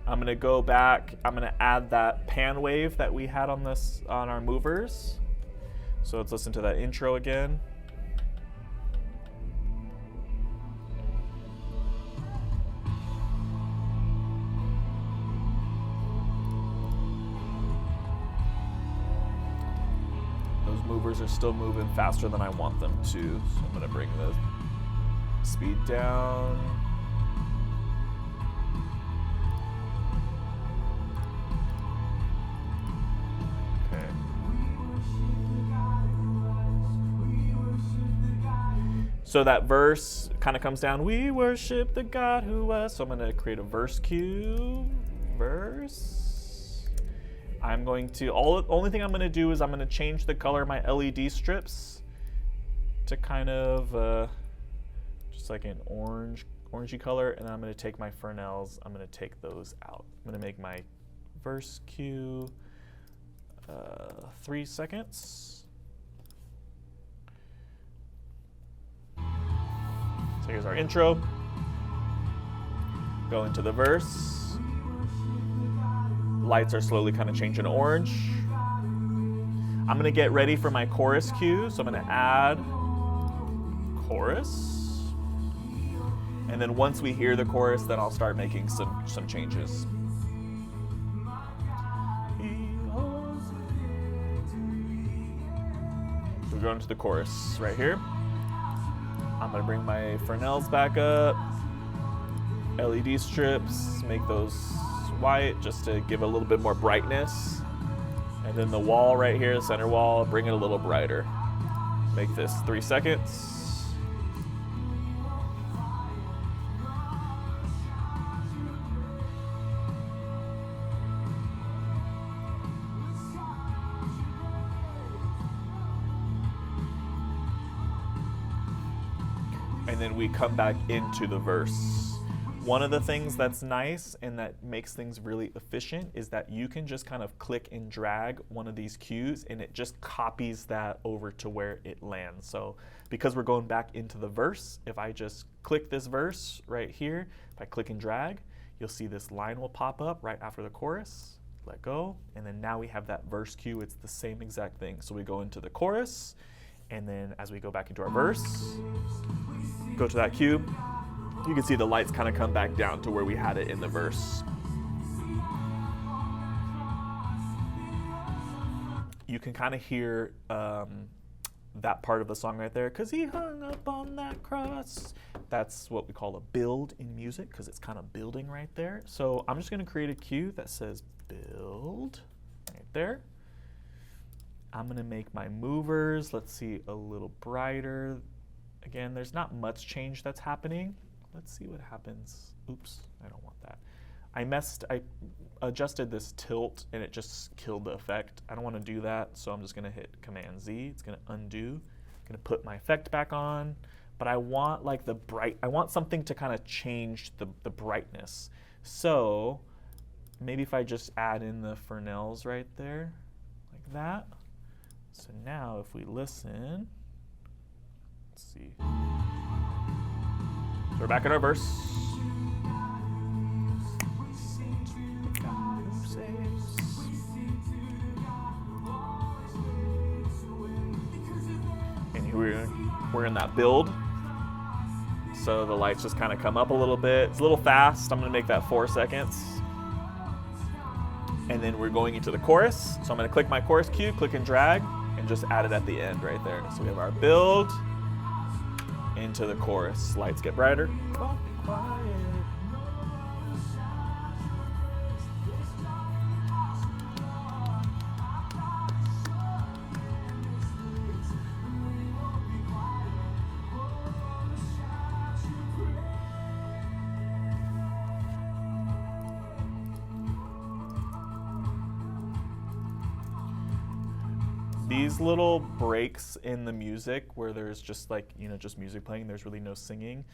I'm gonna go back, I'm gonna add that pan wave that we had on our movers. So let's listen to that intro again. Those movers are still moving faster than I want them to, so I'm gonna bring the speed down. Okay. So that verse kind of comes down, we worship the God who was. So I'm gonna create a verse cue, verse. I'm going to, only thing I'm gonna do is I'm gonna change the color of my LED strips to kind of, just like an orangey color, and then I'm gonna take my Fresnels, I'm gonna take those out. I'm gonna make my verse cue 3 seconds. So here's our intro. Go into the verse. Lights are slowly kind of changing to orange. I'm gonna get ready for my chorus cue, so I'm gonna add chorus. And then once we hear the chorus, then I'll start making some changes. So we're going to the chorus right here. I'm gonna bring my Fresnels back up. LED strips, make those white just to give a little bit more brightness. And then the wall right here, the center wall, bring it a little brighter. Make this 3 seconds. And then we come back into the verse. One of the things that's nice and that makes things really efficient is that you can just kind of click and drag one of these cues and it just copies that over to where it lands. So because we're going back into the verse, if I just click this verse right here, if I click and drag, you'll see this line will pop up right after the chorus. Let go, and then now we have that verse cue. It's the same exact thing. So we go into the chorus, and then as we go back into our verse, go to that cue, you can see the lights kind of come back down to where we had it in the verse. You can kind of hear that part of the song right there, because he hung up on that cross. That's what we call a build in music, because it's kind of building right there. So I'm just going to create a cue that says build right there. I'm going to make my movers, let's see, a little brighter. Again, there's not much change that's happening. Let's see what happens. Oops, I don't want that. I adjusted this tilt and it just killed the effect. I don't want to do that, so I'm just going to hit Command Z. It's going to undo. I'm going to put my effect back on, but I want like I want something to kind of change the brightness. So maybe if I just add in the Fresnels right there, like that. So now if we listen, let's see. So we're back in our verse. And we're in that build. So the lights just kind of come up a little bit. It's a little fast. I'm going to make that 4 seconds. And then we're going into the chorus. So I'm going to click my chorus cue, click and drag, and just add it at the end right there. So we have our build into the chorus. Lights get brighter. These little breaks in the music where there's just like, just music playing, there's really no singing.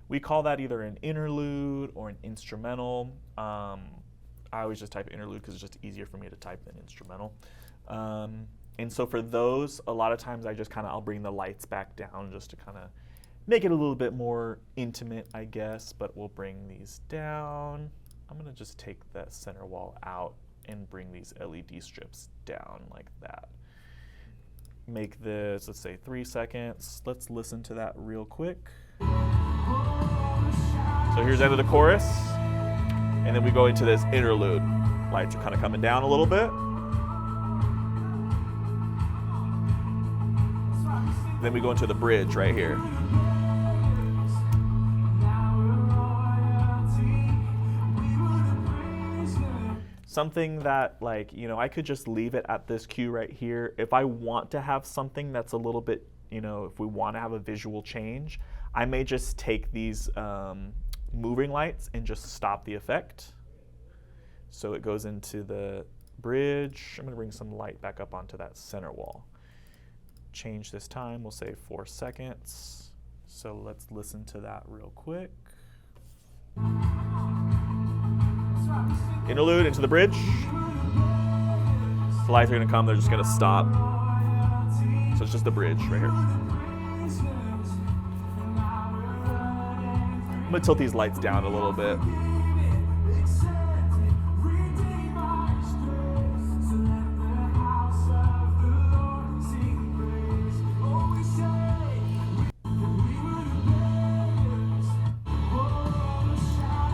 We call that either an interlude or an instrumental. I always just type interlude because it's just easier for me to type than instrumental. And so for those, a lot of times I just I'll bring the lights back down just to kind of make it a little bit more intimate, I guess, but we'll bring these down. I'm gonna just take that center wall out and bring these LED strips down like that. Make this, let's say 3 seconds. Let's listen to that real quick. So here's the end of the chorus. And then we go into this interlude. Lights are kind of coming down a little bit. Then we go into the bridge right here. Something that I could just leave it at this cue right here. If I want to have something that's a little bit, if we want to have a visual change, I may just take these moving lights and just stop the effect. So it goes into the bridge. I'm gonna bring some light back up onto that center wall. Change this time, we'll say 4 seconds. So let's listen to that real quick. Interlude into the bridge. The lights are going to come, they're just going to stop. So it's just the bridge right here. I'm going to tilt these lights down a little bit.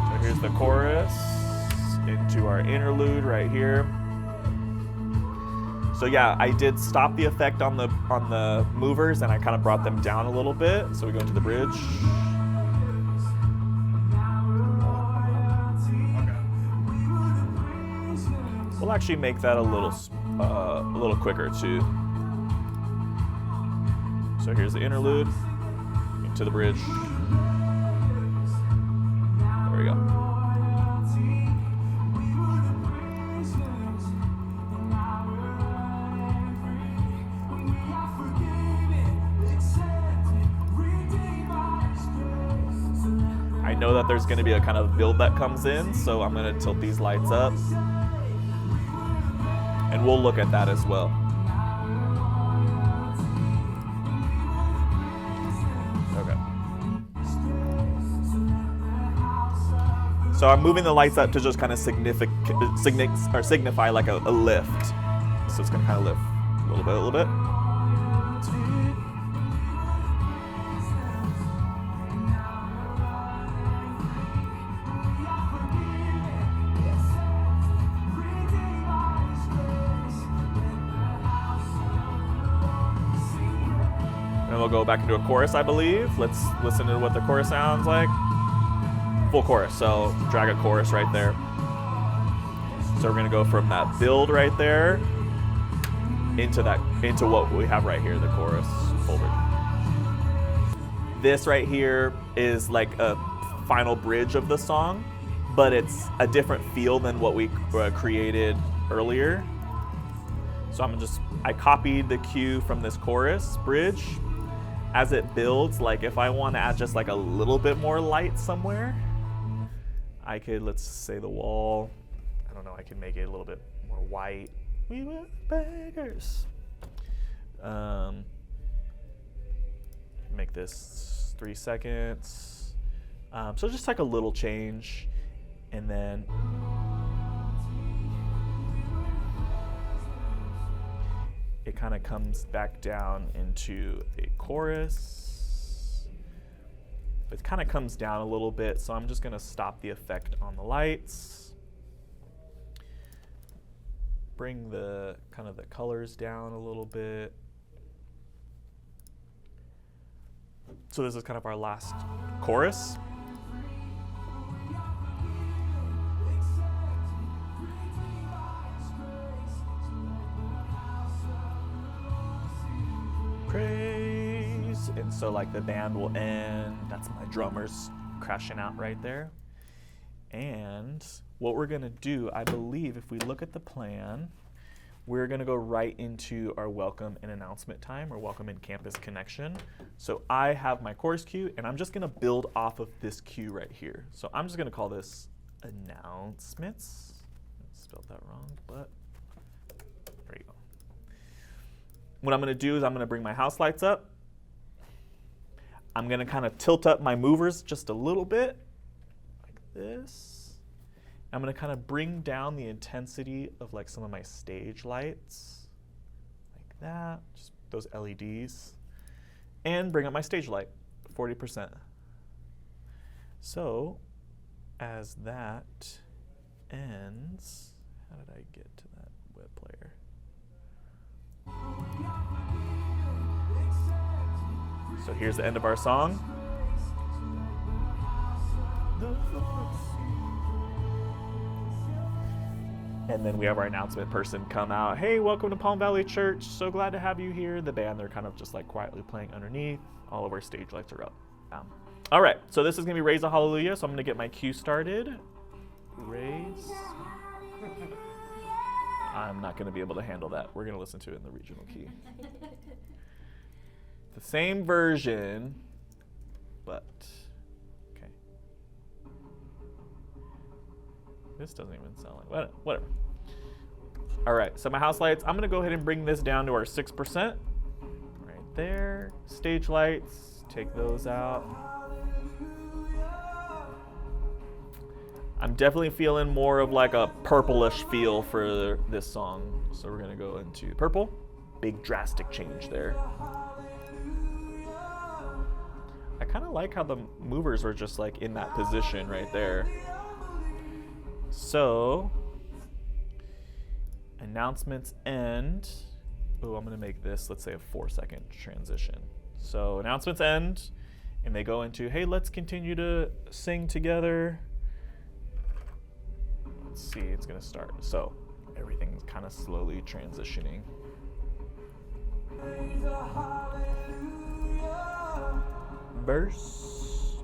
So here's the chorus. Into our interlude right here. So yeah, I did stop the effect on the movers and I kind of brought them down a little bit. So we go into the bridge. We'll actually make that a little quicker too. So here's the interlude into the bridge. There we go. I know that there's going to be a kind of build that comes in, so I'm going to tilt these lights up. And we'll look at that as well. Okay. So I'm moving the lights up to just kind of signify like a lift. So it's going to kind of lift a little bit. then we'll go back into a chorus, I believe. Let's listen to what the chorus sounds like. Full chorus, so drag a chorus right there. So we're gonna go from that build right there into what we have right here, the chorus folder. This right here is like a final bridge of the song, but it's a different feel than what we created earlier. So I copied the cue from this chorus bridge. As it builds, like if I want to add just like a little bit more light somewhere, I could, let's say the wall, I don't know, I could make it a little bit more white. We were beggars. Make this 3 seconds. So just like a little change, and then it kind of comes back down into a chorus. It kind of comes down a little bit, so I'm just gonna stop the effect on the lights. Bring the kind of the colors down a little bit. So this is kind of our last chorus. Praise. And so like the band will end. That's my drummers crashing out right there. And what we're gonna do, I believe, if we look at the plan, we're gonna go right into our welcome and announcement time, or welcome and campus connection. So I have my chorus cue, and I'm just gonna build off of this cue right here. So I'm just gonna call this announcements. I spelled that wrong, but there you go. What I'm gonna do is I'm gonna bring my house lights up. I'm gonna kind of tilt up my movers just a little bit, like this. I'm gonna kind of bring down the intensity of like some of my stage lights, like that, just those LEDs, and bring up my stage light, 40%. So as that ends, how did I get to that web player? So here's the end of our song. And then we have our announcement person come out. Hey, welcome to Palm Valley Church. So glad to have you here. The band, they're kind of just like quietly playing underneath. All of our stage lights are up. All right, so this is gonna be Raise a Hallelujah. So I'm gonna get my cue started. Raise. I'm not gonna be able to handle that. We're gonna listen to it in the regional key. The same version, but okay. This doesn't even sound like, whatever. All right, so my house lights, I'm gonna go ahead and bring this down to our 6%. Right there. Stage lights, take those out. I'm definitely feeling more of like a purplish feel for this song. So we're gonna go into purple. Big drastic change there. I kind of like how the movers are just like in that position right there. So, announcements end. Oh, I'm gonna make this, let's say, a 4-second transition. So announcements end, and they go into, hey, let's continue to sing together. Let's see, it's gonna start. So everything's kind of slowly transitioning. Verse.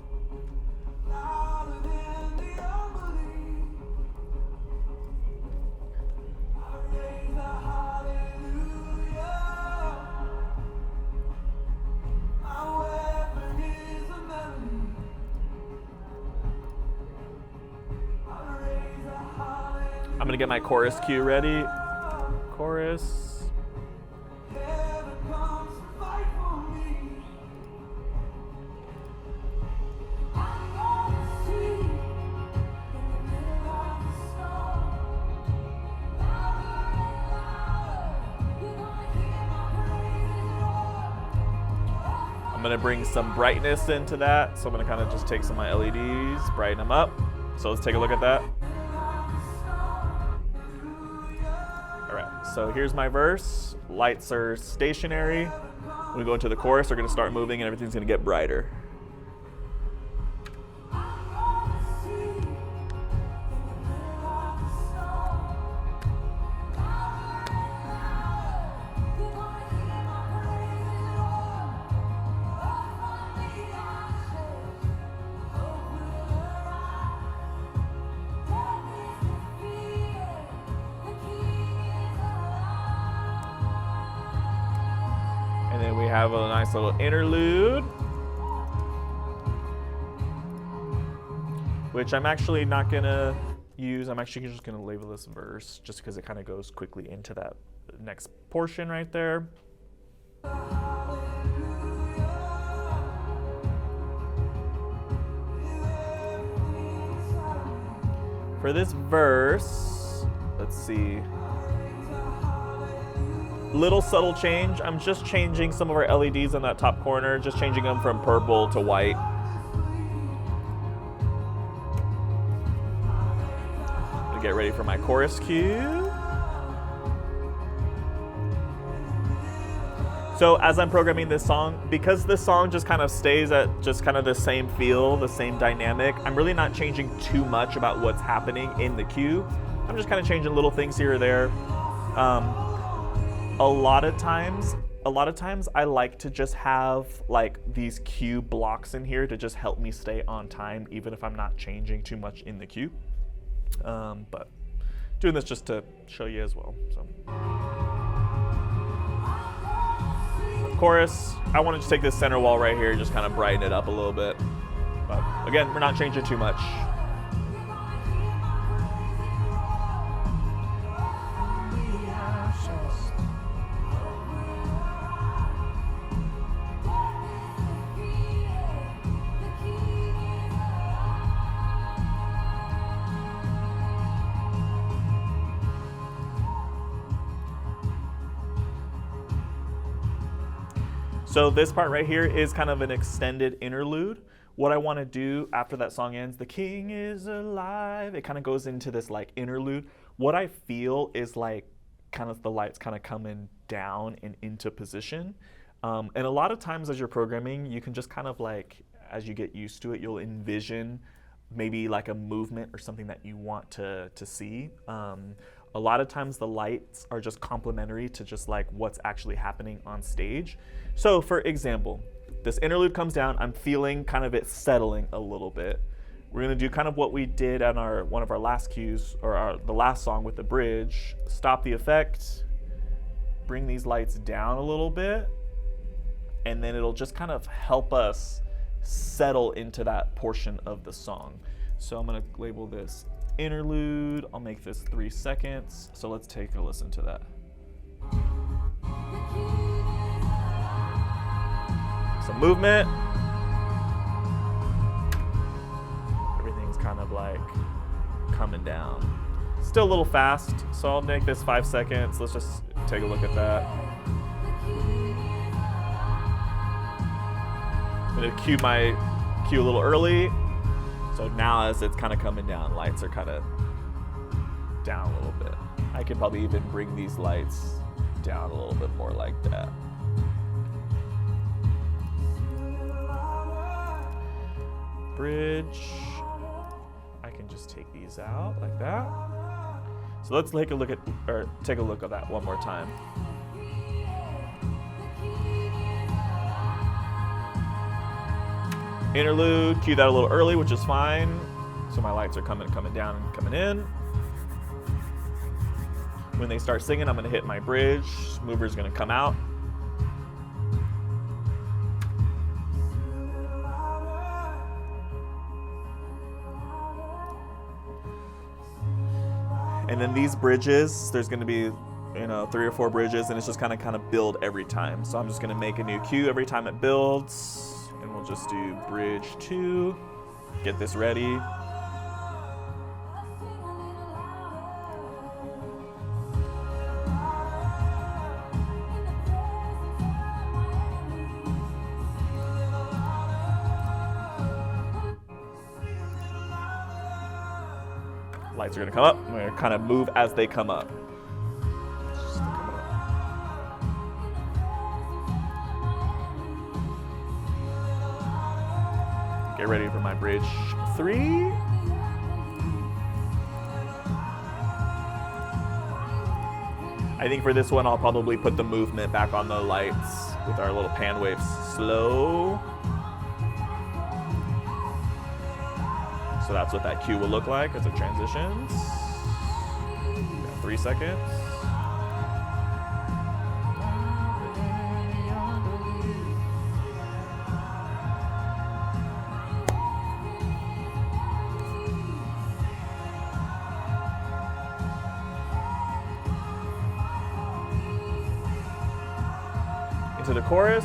I'm gonna get my chorus cue ready. Chorus. I'm gonna bring some brightness into that. So I'm gonna kind of just take some of my LEDs, brighten them up. So let's take a look at that. All right, so here's my verse. Lights are stationary. When we go into the chorus, they're going to start moving and everything's going to get brighter. And then we have a nice little interlude, which I'm actually not gonna use. I'm actually just gonna label this verse just because it kind of goes quickly into that next portion right there. For this verse, let's see. Little subtle change. I'm just changing some of our LEDs on that top corner, just changing them from purple to white. To get ready for my chorus cue. So as I'm programming this song, because this song just kind of stays at just kind of the same feel, the same dynamic, I'm really not changing too much about what's happening in the cue. I'm just kind of changing little things here or there. A lot of times I like to just have like these cue blocks in here to just help me stay on time, even if I'm not changing too much in the cue. But doing this just to show you as well. So, chorus, I wanted to take this center wall right here and just kind of brighten it up a little bit. But again, we're not changing too much. So this part right here is kind of an extended interlude. What I want to do after that song ends, the king is alive, it kind of goes into this like interlude. What I feel is like kind of the lights kind of coming down and into position. And a lot of times as you're programming, you can just kind of like, as you get used to it, you'll envision maybe like a movement or something that you want to see. A lot of times the lights are just complementary to just like what's actually happening on stage. So for example, this interlude comes down, I'm feeling kind of it settling a little bit. We're gonna do kind of what we did on one of our last cues, or the last song with the bridge. Stop the effect, bring these lights down a little bit, and then it'll just kind of help us settle into that portion of the song. So I'm gonna label this interlude. I'll make this 3 seconds. So let's take a listen to that. Some movement. Everything's kind of like coming down. Still a little fast, so I'll make this 5 seconds. Let's just take a look at that. I'm gonna cue my cue a little early. So now as it's kind of coming down, lights are kind of down a little bit. I could probably even bring these lights down a little bit more like that. Bridge. I can just take these out like that. So let's take a look at that one more time. Interlude, cue that a little early, which is fine. So my lights are coming down and coming in. When they start singing, I'm gonna hit my bridge. Mover's gonna come out. And then these bridges, there's gonna be 3 or 4 bridges, and it's just kind of build every time. So I'm just gonna make a new cue every time it builds. And we'll just do bridge 2, get this ready. Lights are gonna come up. I'm gonna kind of move as they come up. Get ready for my bridge 3. I think for this one, I'll probably put the movement back on the lights with our little pan waves slow. So that's what that cue will look like as it transitions. 3 seconds. Into the chorus.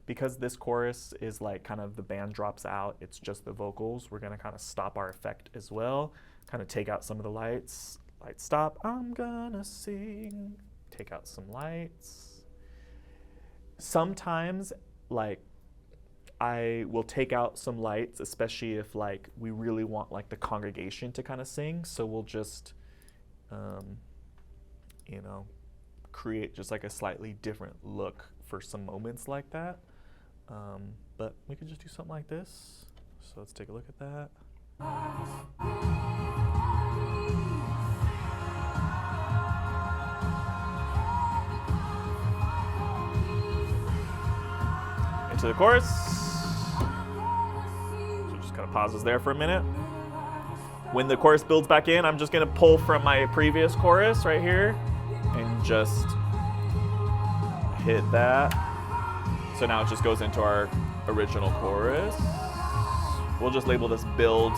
Because this chorus is like kind of the band drops out, it's just the vocals, we're gonna kind of stop our effect as well, kind of take out some of the lights. Light stop, I'm gonna sing. Take out some lights. Sometimes like I will take out some lights, especially if like we really want like the congregation to kind of sing. So we'll just, you know, create just like a slightly different look for some moments like that. But we could just do something like this. So let's take a look at that. Into the chorus. So just kind of pauses there for a minute. When the chorus builds back in, I'm just gonna pull from my previous chorus right here and just hit that. So now it just goes into our original chorus. We'll just label this build.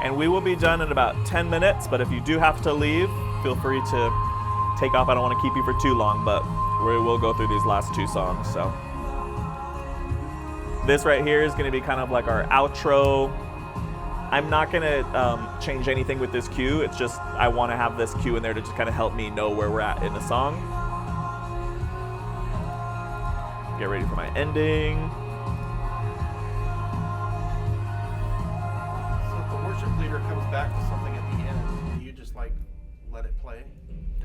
And we will be done in about 10 minutes, but if you do have to leave, feel free to take off. I don't want to keep you for too long, but we will go through these last 2 songs. So this right here is going to be kind of like our outro. I'm not going to change anything with this cue. It's just I want to have this cue in there to just kind of help me know where we're at in the song. Get ready for my ending. Leader comes back to something at the end, do you just like let it play?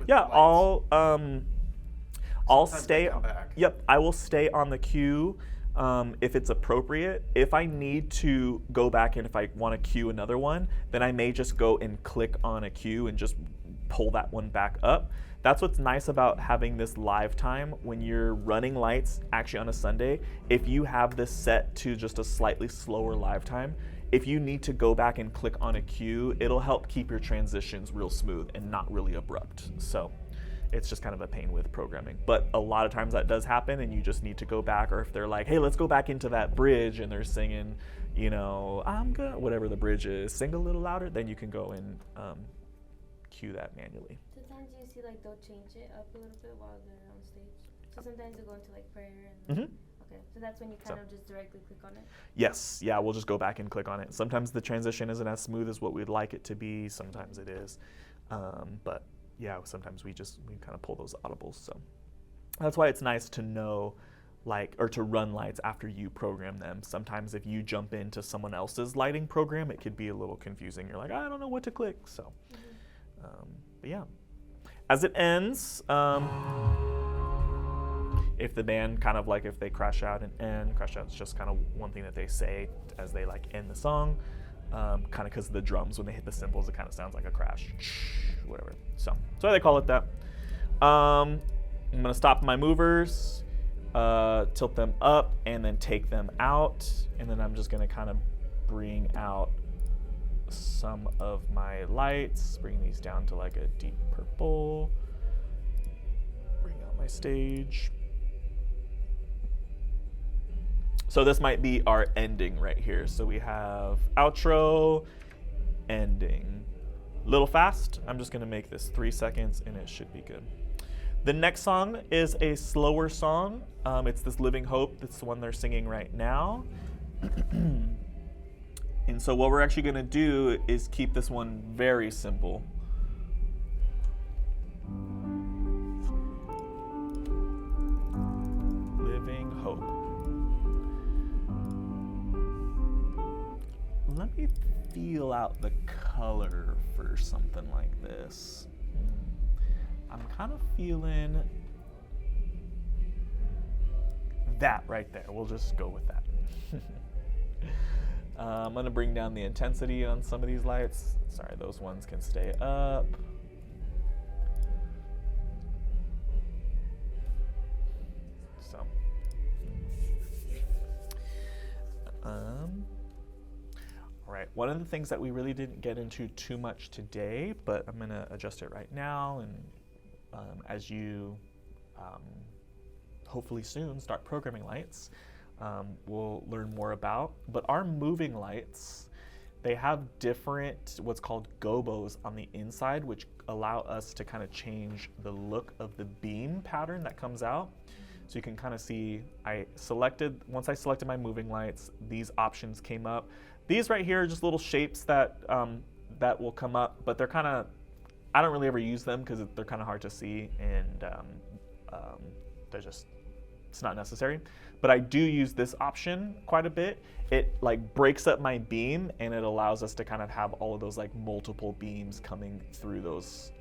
Yeah, I'll Sometimes stay. they come back. Yep, I will stay on the cue if it's appropriate. If I need to go back and if I want to cue another one, then I may just go and click on a cue and just pull that one back up. That's what's nice about having this live time when you're running lights actually on a Sunday. If you have this set to just a slightly slower live time, if you need to go back and click on a cue, it'll help keep your transitions real smooth and not really abrupt. So it's just kind of a pain with programming. But a lot of times that does happen and you just need to go back, or if they're like, hey, let's go back into that bridge and they're singing, you know, I'm gonna, whatever the bridge is, sing a little louder, then you can go and cue that manually. Sometimes you see like they'll change it up a little bit while they're on stage. So sometimes they go into like prayer and okay. So that's when you kind of just directly click on it? Yes, yeah, we'll just go back and click on it. Sometimes the transition isn't as smooth as what we'd like it to be. Sometimes it is. But yeah, sometimes we kind of pull those audibles. So that's why it's nice to know, like, or to run lights after you program them. Sometimes if you jump into someone else's lighting program, it could be a little confusing. You're like, I don't know what to click. So, but yeah. As it ends, if the band kind of like, if they crash out and end, crash out is just kind of one thing that they say as they like end the song, kind of because the drums, when they hit the cymbals, it kind of sounds like a crash, whatever. So they call it that. I'm gonna stop my movers, tilt them up, and then take them out. And then I'm just gonna kind of bring out some of my lights, bring these down to like a deep purple, bring out my stage. So this might be our ending right here. So we have outro, ending. Little fast. I'm just gonna make this 3 seconds and it should be good. The next song is a slower song. It's this Living Hope. That's the one they're singing right now. And so what we're actually going to do is keep this one very simple. Living hope. Let me feel out the color for something like this. I'm kind of feeling that right there. We'll just go with that. I'm going to bring down the intensity on some of these lights. Sorry, those ones can stay up. So, all right, one of the things that we really didn't get into too much today, but I'm going to adjust it right now, and as you hopefully soon start programming lights, we'll learn more about. But our moving lights, they have different what's called gobos on the inside, which allow us to kind of change the look of the beam pattern that comes out. So you can kind of see, once I selected my moving lights, these options came up. These right here are just little shapes that that will come up, but they're kind of, I don't really ever use them because they're kind of hard to see, and they're just, it's not necessary. But I do use this option quite a bit. It like breaks up my beam, and it allows us to kind of have all of those like multiple beams coming through those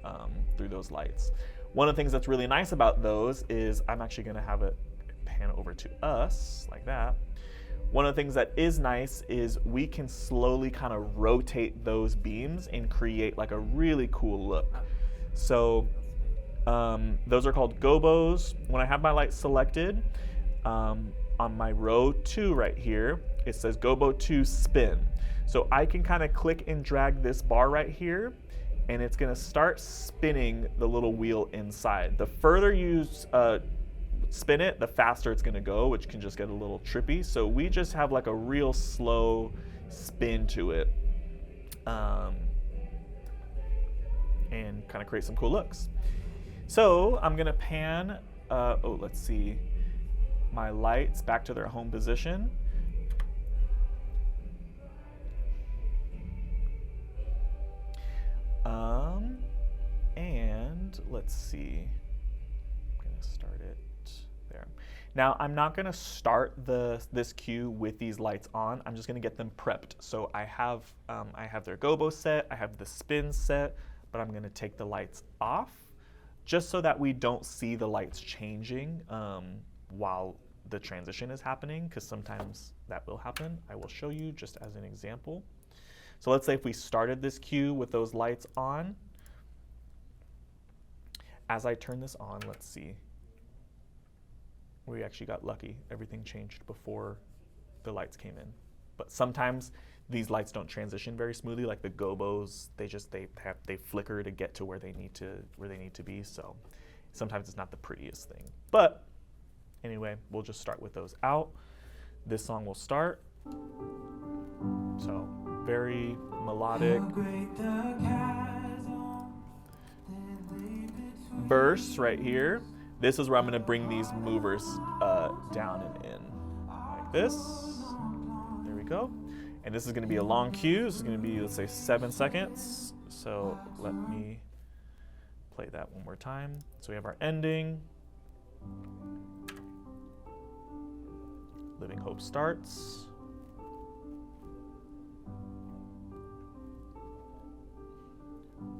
lights. One of the things that's really nice about those is I'm actually going to have it pan over to us like that. One of the things that is nice is we can slowly kind of rotate those beams and create like a really cool look. So those are called gobos. When I have my light selected, on my row 2 right here, it says gobo 2 spin. So I can kind of click and drag this bar right here, and it's going to start spinning the little wheel inside. The further you spin it, the faster it's going to go, which can just get a little trippy. So we just have like a real slow spin to it, and kind of create some cool looks. So I'm going to pan, let's see, my lights back to their home position. And let's see, I'm going to start it there. Now I'm not going to start this cue with these lights on. I'm just going to get them prepped. So I have their gobo set, I have the spin set, but I'm going to take the lights off just so that we don't see the lights changing while the transition is happening, because sometimes that will happen. I will show you just as an example. So let's say if we started this cue with those lights on. As I turn this on, let's see. We actually got lucky. Everything changed before the lights came in. But sometimes these lights don't transition very smoothly, like the gobos. They flicker to get to where they need to be. So sometimes it's not the prettiest thing. But anyway, we'll just start with those out. This song will start. So very melodic. Verse right here. This is where I'm going to bring these movers down and in like this. There we go. And this is going to be a long cue. This is going to be, let's say, 7 seconds. So let me play that one more time. So we have our ending. Living Hope starts.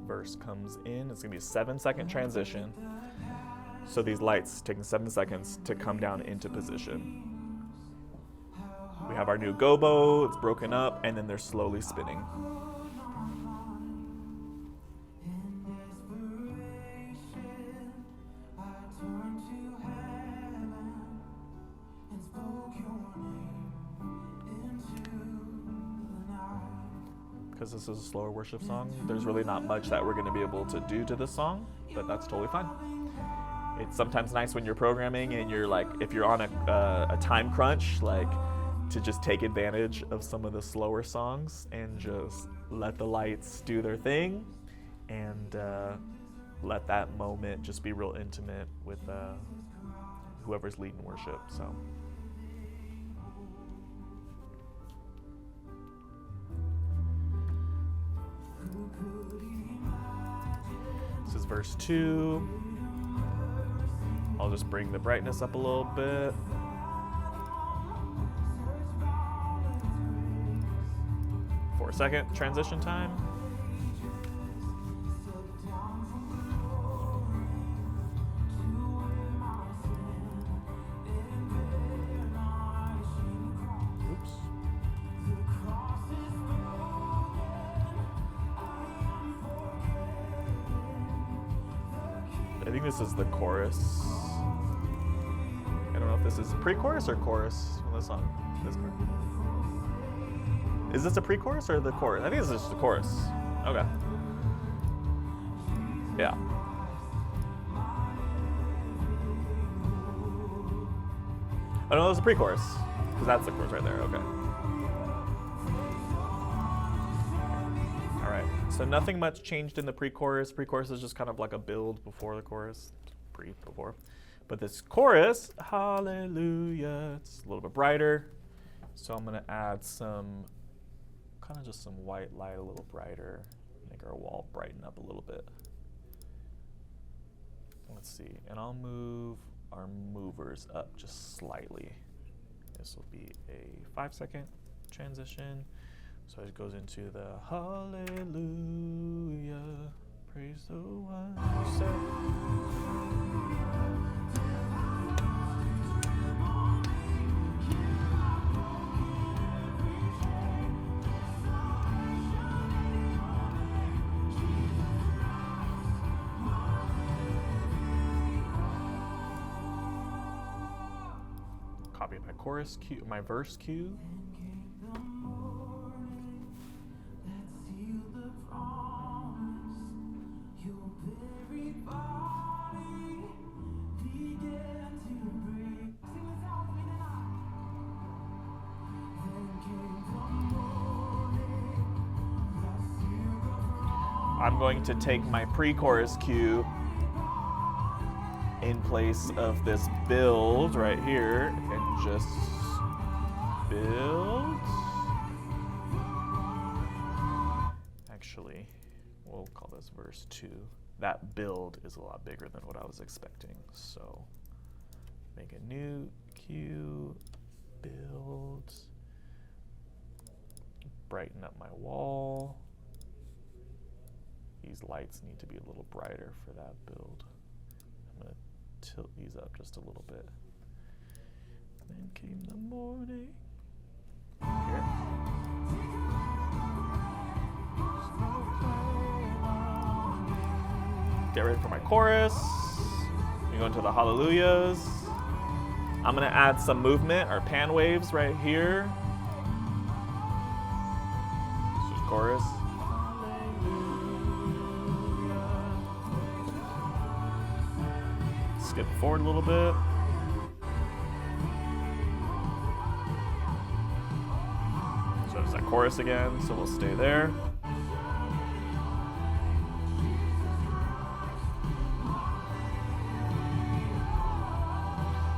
Verse comes in. It's going to be a 7-second transition. So these lights taking 7 seconds to come down into position. We have our new gobo. It's broken up, and then they're slowly spinning. Because this is a slower worship song, there's really not much that we're going to be able to do to this song, but that's totally fine. It's sometimes nice when you're programming and you're like, if you're on a time crunch, like to just take advantage of some of the slower songs and just let the lights do their thing, and let that moment just be real intimate with whoever's leading worship. So. is verse 2. I'll just bring the brightness up a little bit. For a second transition time. Oops. I think this is the chorus. I don't know if this is pre-chorus or chorus on this song. This chorus. Is this a pre-chorus or the chorus? I think this is just the chorus. Okay. Yeah. Oh no, it's a pre-chorus. Because that's the chorus right there, okay. Alright, so nothing much changed in the pre-chorus. Pre-chorus is just kind of like a build before the chorus. Before. But this chorus, hallelujah, it's a little bit brighter. So I'm gonna add some, kind of just some white light a little brighter. Make our wall brighten up a little bit. Let's see, and I'll move our movers up just slightly. This will be a 5-second transition. So it goes into the hallelujah, praise the one who said. Copy my chorus cue, my verse cue. I'm going to take my pre-chorus cue in place of this build right here and just build. Actually, we'll call this verse 2. That build is a lot bigger than what I was expecting. So make a new cue, build, brighten up my wall. These lights need to be a little brighter for that build. I'm going to tilt these up just a little bit. Then came the morning. Here. Get ready for my chorus. We go into the hallelujahs. I'm going to add some movement or pan waves right here. This is chorus. Skip forward a little bit. So there's that chorus again, so we'll stay there.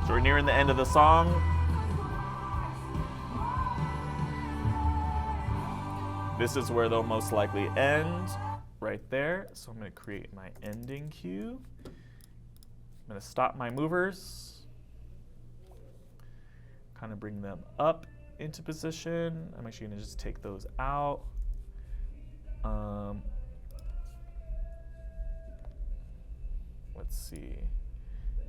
So we're nearing the end of the song. This is where they'll most likely end, right there. So I'm going to create my ending cue. I'm going to stop my movers, kind of bring them up into position. I'm actually going to just take those out. Let's see.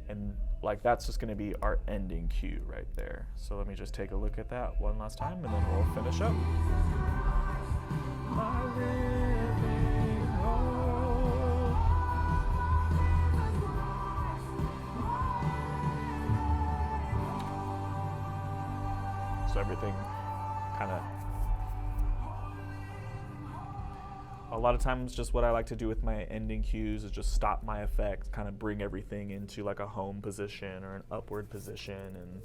And like that's just going to be our ending cue right there. So let me just take a look at that one last time and then we'll finish up. My living hope. So everything kind of, a lot of times just what I like to do with my ending cues is just stop my effect, kind of bring everything into like a home position or an upward position, and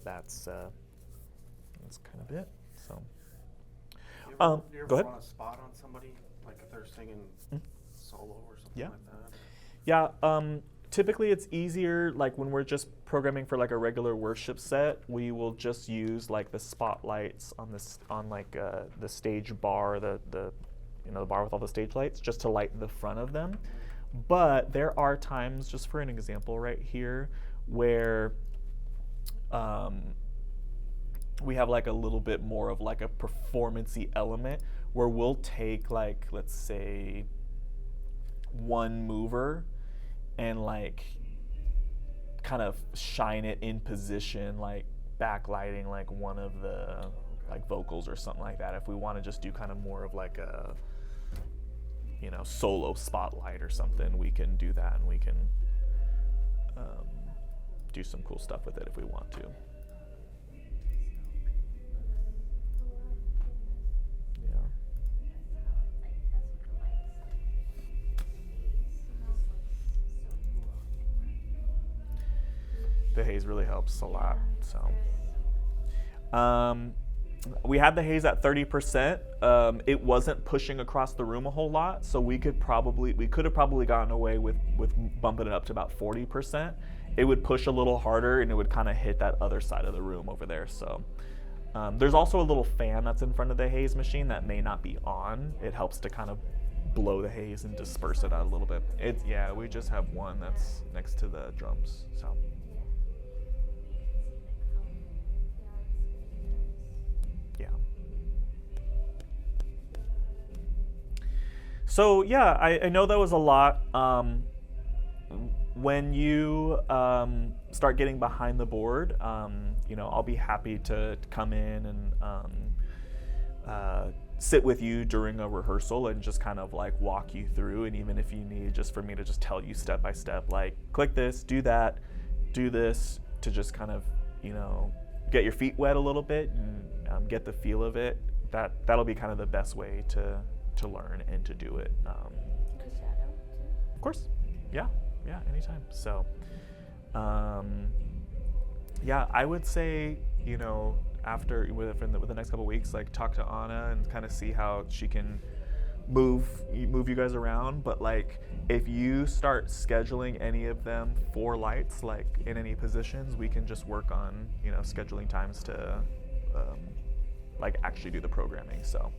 that's kind of it. So, You ever go ahead. run a spot on somebody, like if they're singing solo or something Yeah. like that? Yeah, typically it's easier, like when we're just programming for like a regular worship set, we will just use like the spotlights on this, on like the stage bar, the bar with all the stage lights, just to light the front of them. But there are times, just for an example right here, where we have like a little bit more of like a performance-y element where we'll take like, let's say, one mover and like kind of shine it in position, like backlighting like one of the like vocals or something like that. If we want to just do kind of more of like a, you know, solo spotlight or something, we can do that, and we can do some cool stuff with it if we want to. Yeah. The haze really helps a lot. So we had the haze at 30%. It wasn't pushing across the room a whole lot, so we could have probably gotten away with bumping it up to about 40%. It would push a little harder, and it would kind of hit that other side of the room over there. So there's also a little fan that's in front of the haze machine that may not be on. It helps to kind of blow the haze and disperse it out a little bit. Yeah, we just have one that's next to the drums. So. Yeah. So yeah, I know that was a lot. When you start getting behind the board, you know, I'll be happy to come in and sit with you during a rehearsal and just kind of like walk you through. And even if you need just for me to just tell you step by step, like click this, do that, do this, to just kind of, you know, get your feet wet a little bit and get the feel of it. That'll be kind of the best way to learn and to do it. Can I shadow too? Of course, yeah, anytime. So, yeah, I would say, you know, after with the next couple weeks, like talk to Anna and kind of see how she can move you guys around. But like, if you start scheduling any of them for lights, like in any positions, we can just work on, you know, scheduling times to like actually do the programming. So.